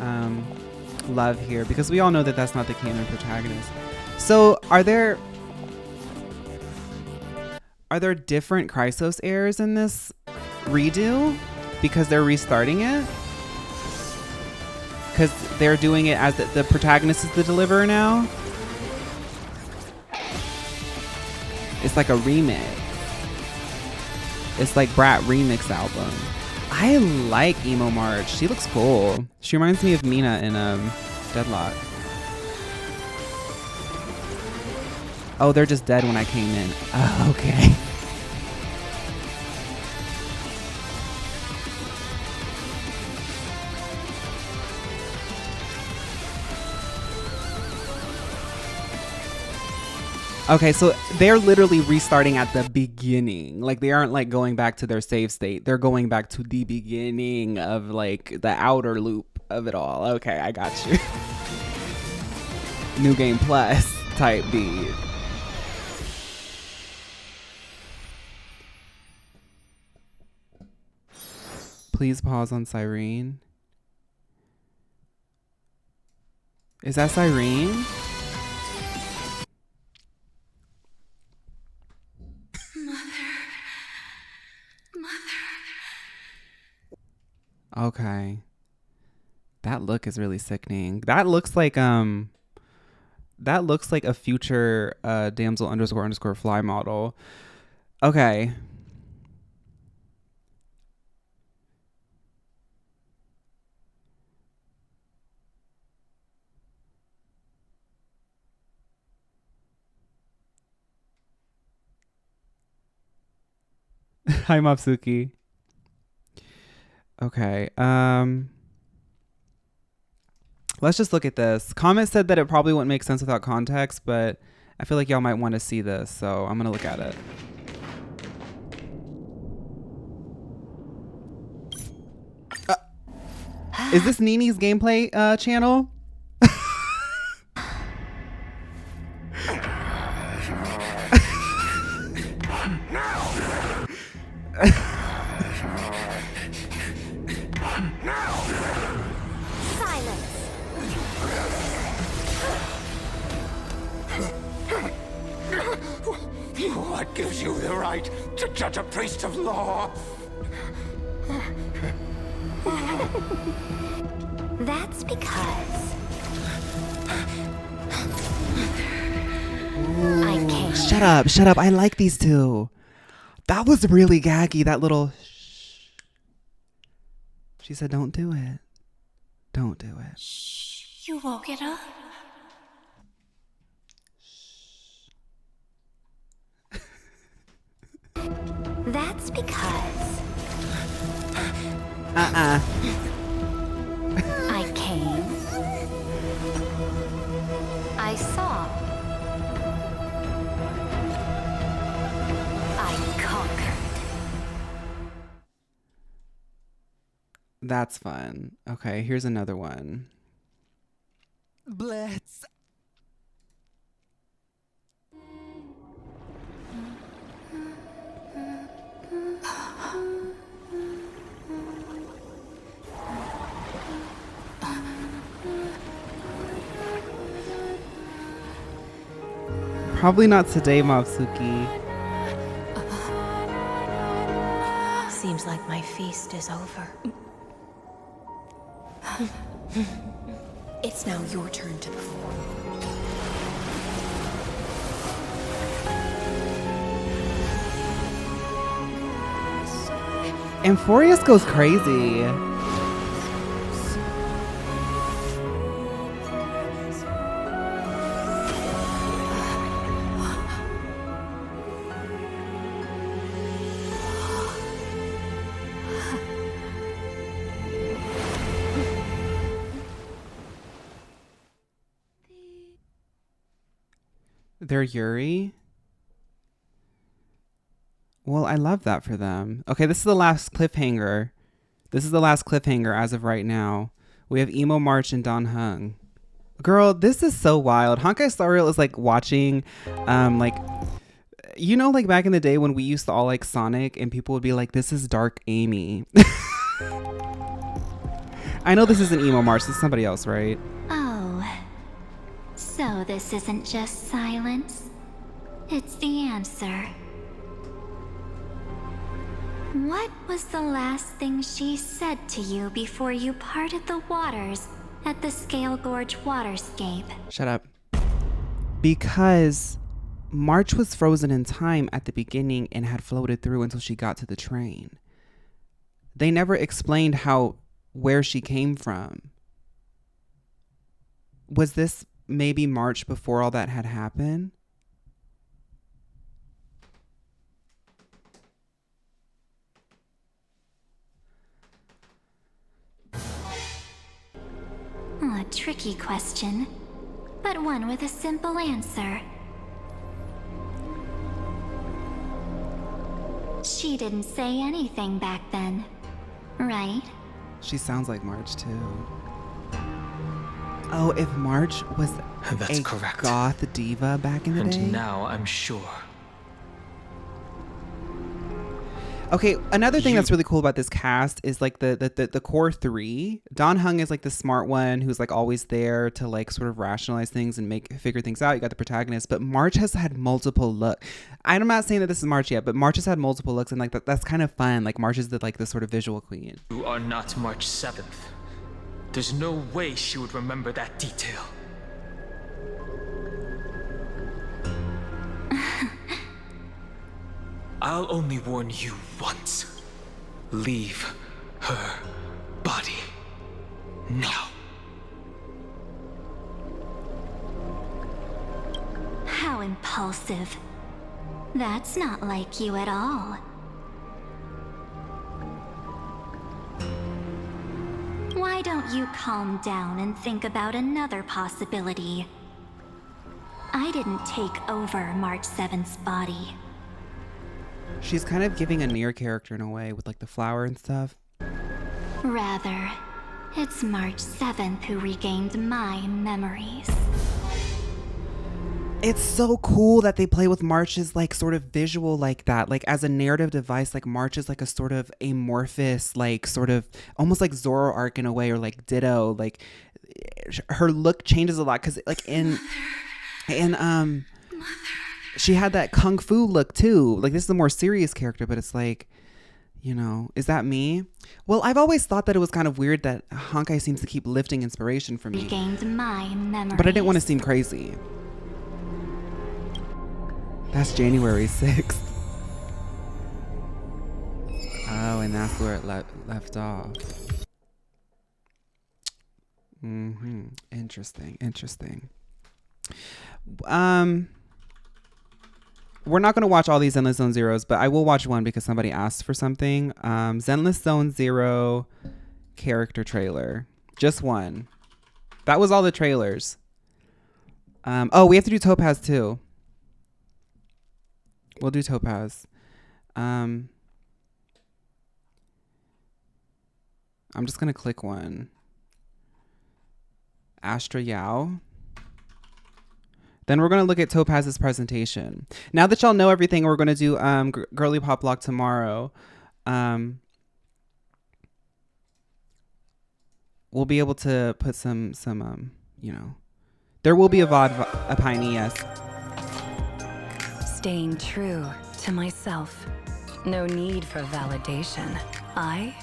love here, because we all know that that's not the canon protagonist. So are there different Chrysos heirs in this redo because they're restarting it? Because they're doing it as the protagonist is the deliverer now? It's like a remix. It's like Brat remix album. I like Emo March. She looks cool. She reminds me of Mina in Deadlock. Oh, they're just dead when I came in. Oh, okay. Okay, so they're literally restarting at the beginning. Like they aren't like going back to their save state. They're going back to the beginning of like the outer loop of it all. Okay, I got you. New Game Plus type beat. Please pause on Cyrene. Is that Cyrene? Okay. That look is really sickening. That looks like a future damsel __ fly model. Okay. Hi Mapsuki. Okay. Let's just look at this. Comment said that it probably wouldn't make sense without context, but I feel like y'all might want to see this, so I'm gonna look at it. Is this Nini's gameplay channel? What gives you the right to judge a priest of law? That's because I can't. Shut up. I like these two. That was really gaggy, that little shh. She said, don't do it. Don't do it. Shh, you woke it up? That's because I came. I saw. I conquered. That's fun. Okay, here's another one. Blitz. Probably not today, Mapsuki. Seems like my feast is over. It's now your turn to perform. Amphoreus goes crazy. They're Yuri. Well, I love that for them. Okay, this is the last cliffhanger. This is the last cliffhanger as of right now. We have Emo March and Don Hung. Girl, this is so wild. Honkai Star Rail is like watching, like, you know, like back in the day when we used to all like Sonic and people would be like, this is Dark Amy. I know this isn't Emo March. This is somebody else, right? Oh. So this isn't just silence. It's the answer. What was the last thing she said to you before you parted the waters at the Scale Gorge waterscape? Shut up. Because March was frozen in time at the beginning and had floated through until she got to the train. They never explained where she came from. Was this maybe March before all that had happened? A tricky question, but one with a simple answer. she didn't say anything back then, right? She sounds like March too. Oh, if March was That's a correct. goth diva back in the day? And now I'm sure. Okay, another thing that's really cool about this cast is like the core three. Don Hung is like the smart one who's like always there to like sort of rationalize things and figure things out. You got the protagonist, but March has had multiple looks. I'm not saying that this is March yet, but March has had multiple looks, and like that's kind of fun. Like March is the sort of visual queen. You are not March 7th. There's no way she would remember that detail. I'll only warn you once. Leave her body now. How impulsive. That's not like you at all. Why don't you calm down and think about another possibility? I didn't take over March 7th's body. She's kind of giving a Nier character in a way with like the flower and stuff. Rather, it's March 7th who regained my memories. It's so cool that they play with March's like sort of visual like that, like as a narrative device. Like March is like a sort of amorphous, like sort of almost like Zoroark in a way, or like Ditto. Like her look changes a lot because like in she had that kung fu look too. Like this is a more serious character, but it's like, you know, is that me? Well, I've always thought that it was kind of weird that Honkai seems to keep lifting inspiration from me. Regained my memories. But I didn't want to seem crazy. That's January 6th. Oh, and that's where it left off. Interesting. We're not going to watch all these Zenless Zone Zeros, but I will watch one because somebody asked for something. Zenless Zone Zero character trailer. Just one. That was all the trailers. Oh, we have to do Topaz too. We'll do Topaz. I'm just going to click one. Astra Yao. Then we're going to look at Topaz's presentation. Now that y'all know everything, we're going to do Girly Pop Block tomorrow. We'll be able to put some you know, there will be a VOD of Hiene, yes. Staying true to myself. No need for validation. I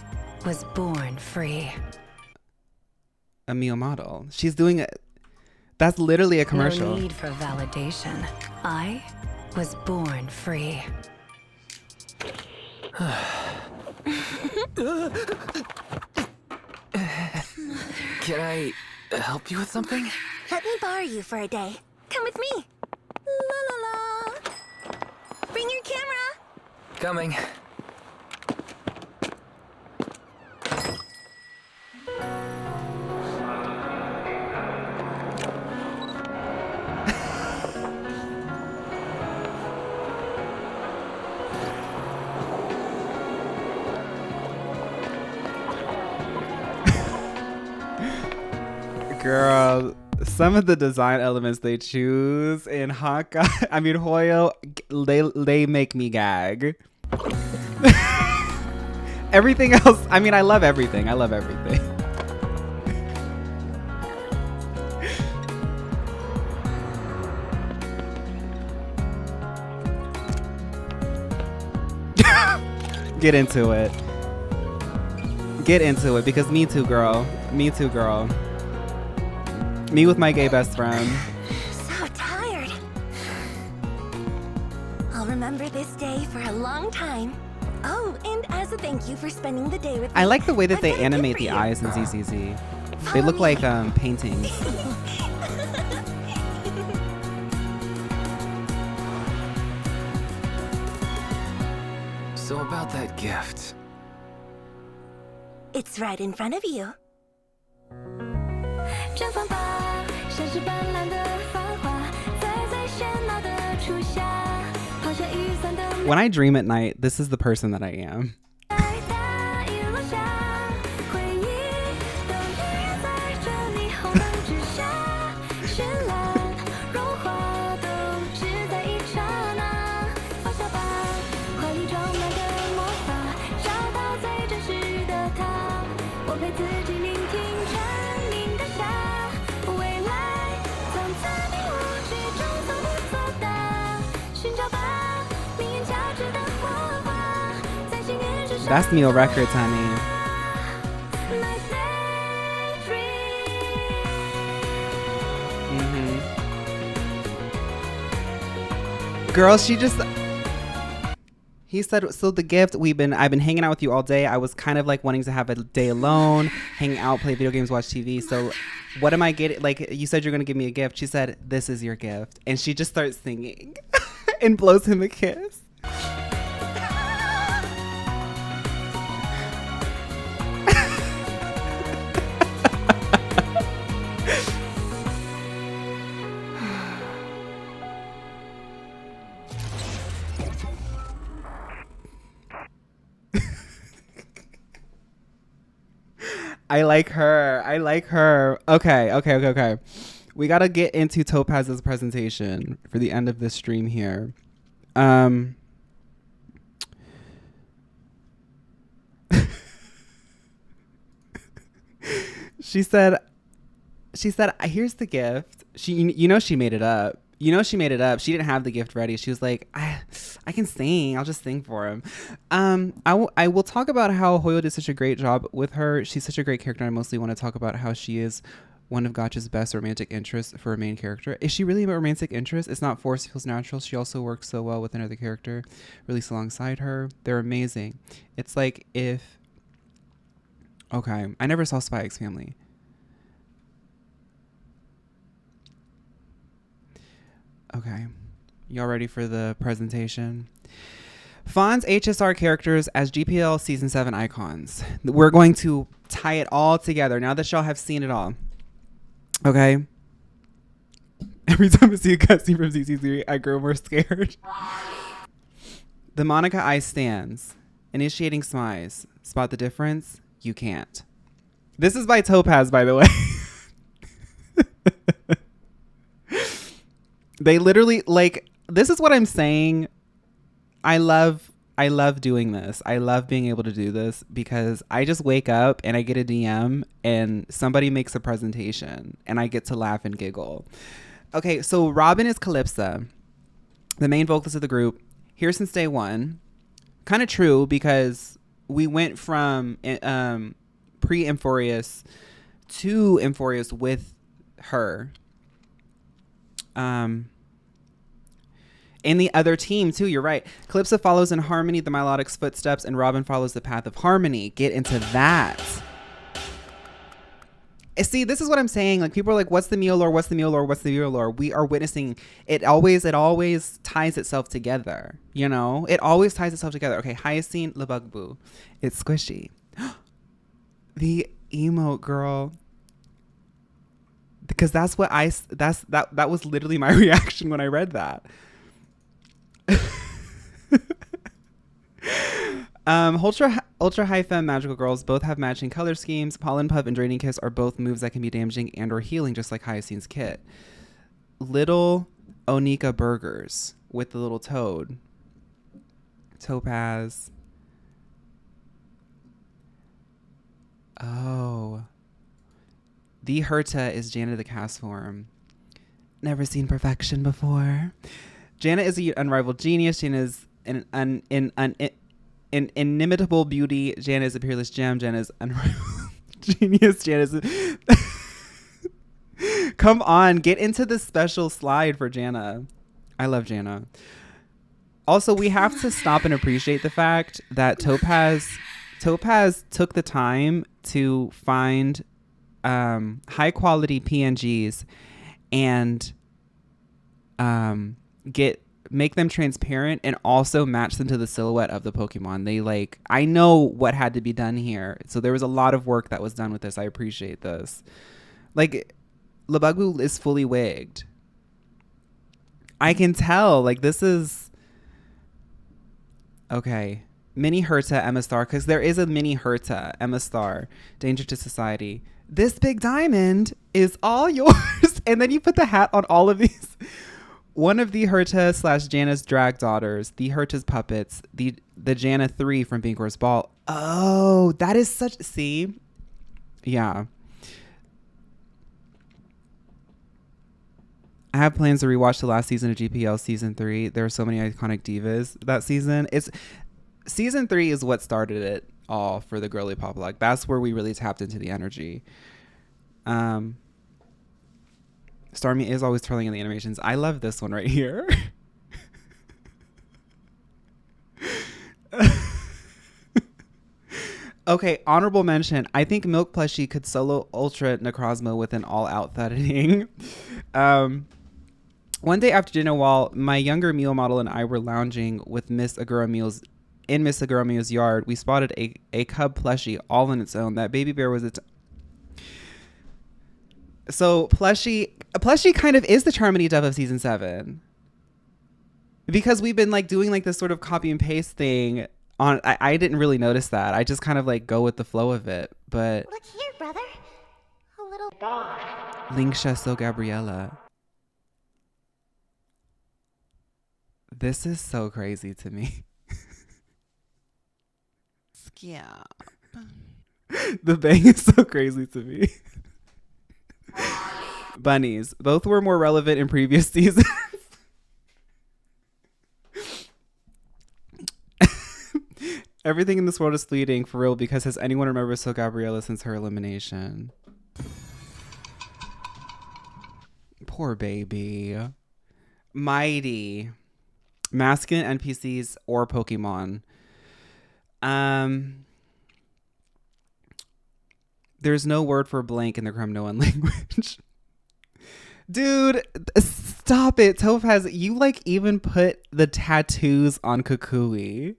was born free. A Mio model. She's doing it. That's literally a commercial. No need for validation. I was born free. Can I help you with something? Let me borrow you for a day. Come with me. La la la. Bring your camera. Coming. Girl, some of the design elements they choose in Honkai, I mean Hoyo, they make me gag. Everything else, I mean, I love everything. Get into it. Because me too, girl. Me with my gay best friend. So tired. I'll remember this day for a long time. Oh, and as a thank you for spending the day with me. I like the way that they animate the eyes in ZZZ. They look like paintings. So about that gift. It's right in front of you. 绽放吧，像是斑斓的繁花，在最喧闹的初夏，抛下雨伞的 When I dream at night, this is the person that I am. That's Neil Records, honey. Girl, she just... He said, so the gift, I've been hanging out with you all day. I was kind of like wanting to have a day alone, hang out, play video games, watch TV. So what am I getting? Like, you said you're going to give me a gift. She said, this is your gift. And she just starts singing and blows him a kiss. I like her. Okay. We got to get into Topaz's presentation for the end of this stream here. She said, here's the gift. She made it up. She didn't have the gift ready. She was like, I can sing. I'll just sing for him. I will talk about how Hoyo did such a great job with her. She's such a great character. I mostly want to talk about how she is one of Gotcha's best romantic interests for a main character. Is she really a romantic interest? It's not forced, feels natural. She also works so well with another character released alongside her. They're amazing. It's like if... Okay, I never saw Spy X Family. Okay, y'all ready for the presentation? Phaun's HSR characters as GPL Season 7 icons. We're going to tie it all together now that y'all have seen it all. Okay? Every time I see a cutscene from CC3, I grow more scared. The Monica Eye stands. Initiating smize. Spot the difference? You can't. This is by Topaz, by the way. They literally, like, this is what I'm saying. I love doing this. I love being able to do this because I just wake up and I get a DM and somebody makes a presentation and I get to laugh and giggle. Okay, so Robin is Calypsa, the main vocalist of the group, here since day one. Kind of true because we went from pre-Amphoreus to Amphoreus with her. In the other team too, you're right. Calypso follows in Harmony the melodic's footsteps, and Robin follows the path of Harmony. Get into that. See, this is what I'm saying. Like, people are like, "What's the Mule lore? What's the Mule lore? What's the Mule lore?" We are witnessing it. Always ties itself together. You know, it always ties itself together. Okay, Hyacine, Lebugbu, it's squishy. The emote girl. Because that's what that was literally my reaction when I read that. Ultra high femme magical girls both have matching color schemes. Pollen Puff and Draining Kiss are both moves that can be damaging and or healing, just like Hyacine's kit. Little Onika burgers with the little toad. Topaz. Oh. The Herta is Jana the cast form. Never seen perfection before. Jana is an unrivaled genius. Jana is an inimitable beauty. Jana is a peerless gem. Jana is unrivaled genius. Jana is... Come on, get into the special slide for Jana. I love Jana. Also, we have to stop and appreciate the fact that Topaz took the time to find high quality PNGs and make them transparent and also match them to the silhouette of the Pokemon. I know what had to be done here. So there was a lot of work that was done with this. I appreciate this. Like, Lebugbu is fully wigged. I can tell, like, this is Okay. Mini Herta, Emma Star, because there is a mini Herta, Emma Star, Danger to Society. This big diamond is all yours. And then you put the hat on all of these. One of the Herta / Janna's drag daughters, the Herta's puppets, the Janna 3 from Banquer's Ball. Oh, that is such, see? Yeah. I have plans to rewatch the last season of GPL season 3. There are so many iconic divas that season. Season 3 is what started it all for the girly pop lock. That's where we really tapped into the energy. Stormy is always twirling in the animations. I love this one right here. Okay, honorable mention. I think Milk Plushie could solo Ultra Necrozma with an all-out threatening. One day after dinner, while my younger Mew model and I were lounging with Miss Agura Mew's yard, we spotted a cub plushie all on its own. That baby bear was so plushie kind of is the Charmony Dove of season 7, because we've been like doing like this sort of copy and paste thing on. I didn't really notice that. I just kind of like go with the flow of it. But look here, brother, a little dog. Linksha So Gabriella. This is so crazy to me. Yeah. The bang is so crazy to me. Bunnies. Both were more relevant in previous seasons. Everything in this world is fleeting, for real, because has anyone remembered So Gabriella since her elimination? Poor baby. Mighty. Masculine NPCs or Pokemon. There's no word for blank in the Kremnoan language. Dude, stop it. Topaz, you like even put the tattoos on Kukui.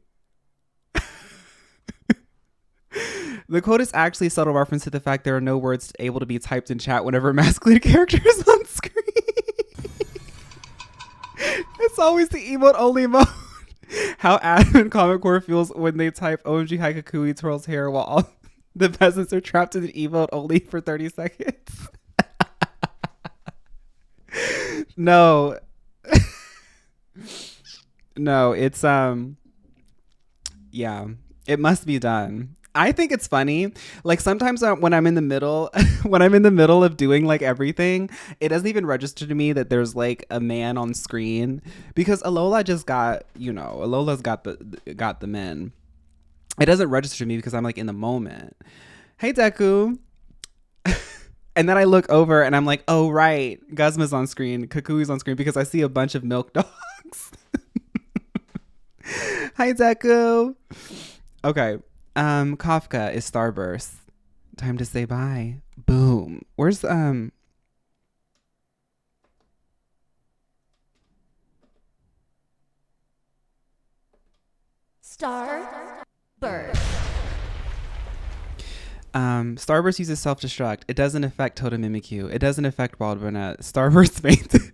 The quote is actually a subtle reference to the fact there are no words able to be typed in chat whenever masculine character is on screen. It's always the emote only mode. How Adam and Comic Core feels when they type OMG Hi Kukui twirls hair while all the peasants are trapped in an emote only for 30 seconds. No. No, it's yeah, it must be done. I think it's funny. Like sometimes when I'm in the middle, of doing like everything, it doesn't even register to me that there's like a man on screen, because Alola just got, Alola's got the men. It doesn't register to me because I'm like in the moment. Hey Deku. And then I look over and I'm like, oh right, Guzma's on screen, Kukui's on screen, because I see a bunch of milk dogs. Hi Deku. Okay. Kafka is Starburst. Time to say bye. Boom. Where's Starburst. Starburst uses self-destruct. It doesn't affect Totem Mimikyu. It doesn't affect Wild Bonnet. Starburst fainted.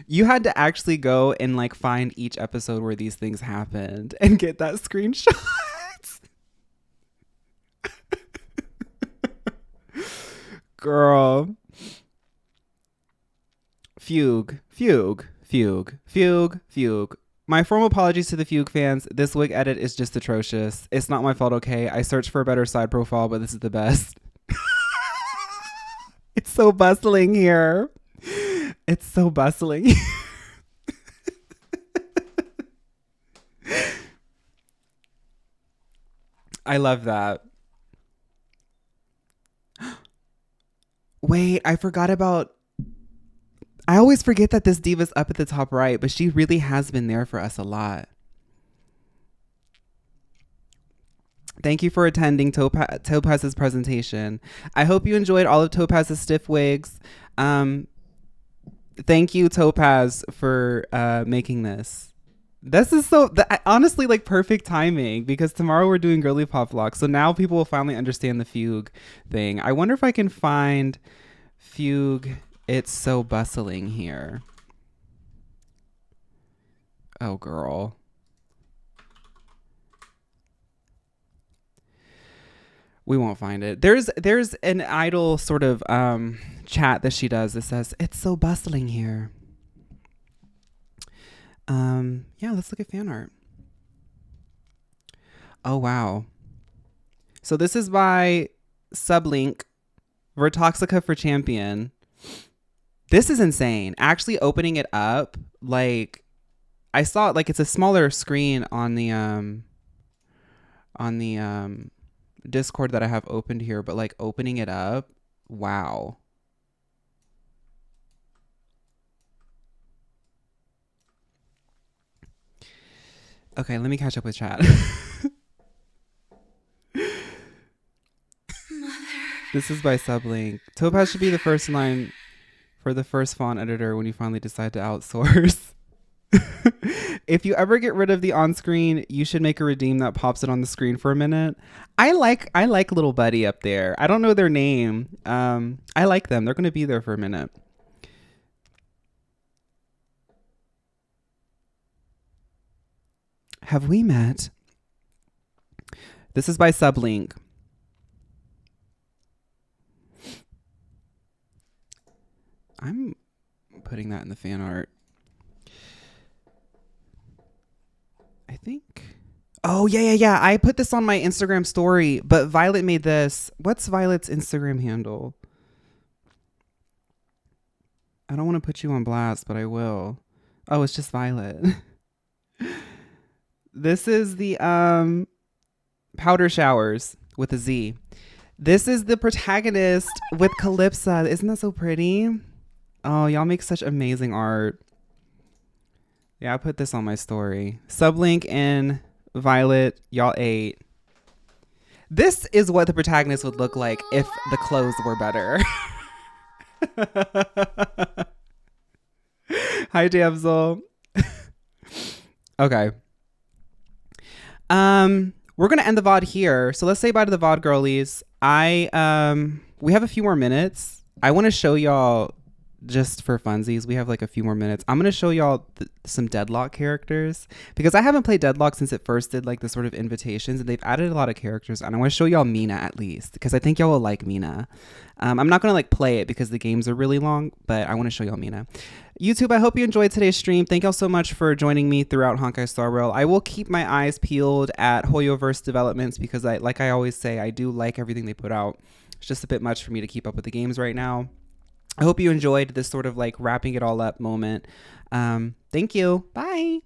You had to actually go and like find each episode where these things happened and get that screenshot. Girl. Fugue. My formal apologies to the Fugue fans. This wig edit is just atrocious. It's not my fault, okay? I searched for a better side profile, but this is the best. It's so bustling here. It's so bustling. I love that. Wait, I forgot about... I always forget that this diva's up at the top right, but she really has been there for us a lot. Thank you for attending Topaz's presentation. I hope you enjoyed all of Topaz's stiff wigs. Thank you, Topaz, for making this. This is honestly like perfect timing, because tomorrow we're doing girly pop lock. So now people will finally understand the Fugue thing. I wonder if I can find Fugue. It's so bustling here. Oh, girl. We won't find it. There's an idle sort of chat that she does that says, it's so bustling here. Yeah, let's look at fan art. Oh, wow. So this is by Sublink, Vertoxica for Champion. This is insane. Actually opening it up, like, I saw it, like, it's a smaller screen on the Discord that I have opened here, but like opening it up, wow. Okay, let me catch up with chat. This is by Sublink. Topaz should be the first in line for the first font editor when you finally decide to outsource. If you ever get rid of the on-screen, you should make a redeem that pops it on the screen for a minute. I like little buddy up there. I don't know their name. I like them. They're going to be there for a minute. Have we met? This is by Sublink. I'm putting that in the fan art. I think. Oh, yeah. I put this on my Instagram story, but Violet made this. What's Violet's Instagram handle? I don't want to put you on blast, but I will. Oh, it's just Violet. This is the Powder Showers with a Z. This is the protagonist with Calypsa. Isn't that so pretty? Oh, y'all make such amazing art. Yeah, I put this on my story. Sublink and Violet, y'all ate. This is what the protagonist would look like if the clothes were better. Hi, Damsel. Okay. We're gonna end the VOD here. So let's say bye to the VOD girlies. We have a few more minutes. I want to show y'all, just for funsies, we have like a few more minutes. I'm gonna show y'all some Deadlock characters, because I haven't played Deadlock since it first did like the sort of invitations, and they've added a lot of characters, and I want to show y'all Mina at least, because I think y'all will like Mina. I'm not gonna like play it because the games are really long, but I want to show y'all Mina. YouTube, I hope you enjoyed today's stream. Thank y'all so much for joining me throughout Honkai Star Rail. I will keep my eyes peeled at Hoyoverse developments, because like I always say, I do like everything they put out. It's just a bit much for me to keep up with the games right now. I hope you enjoyed this sort of like wrapping it all up moment. Thank you. Bye.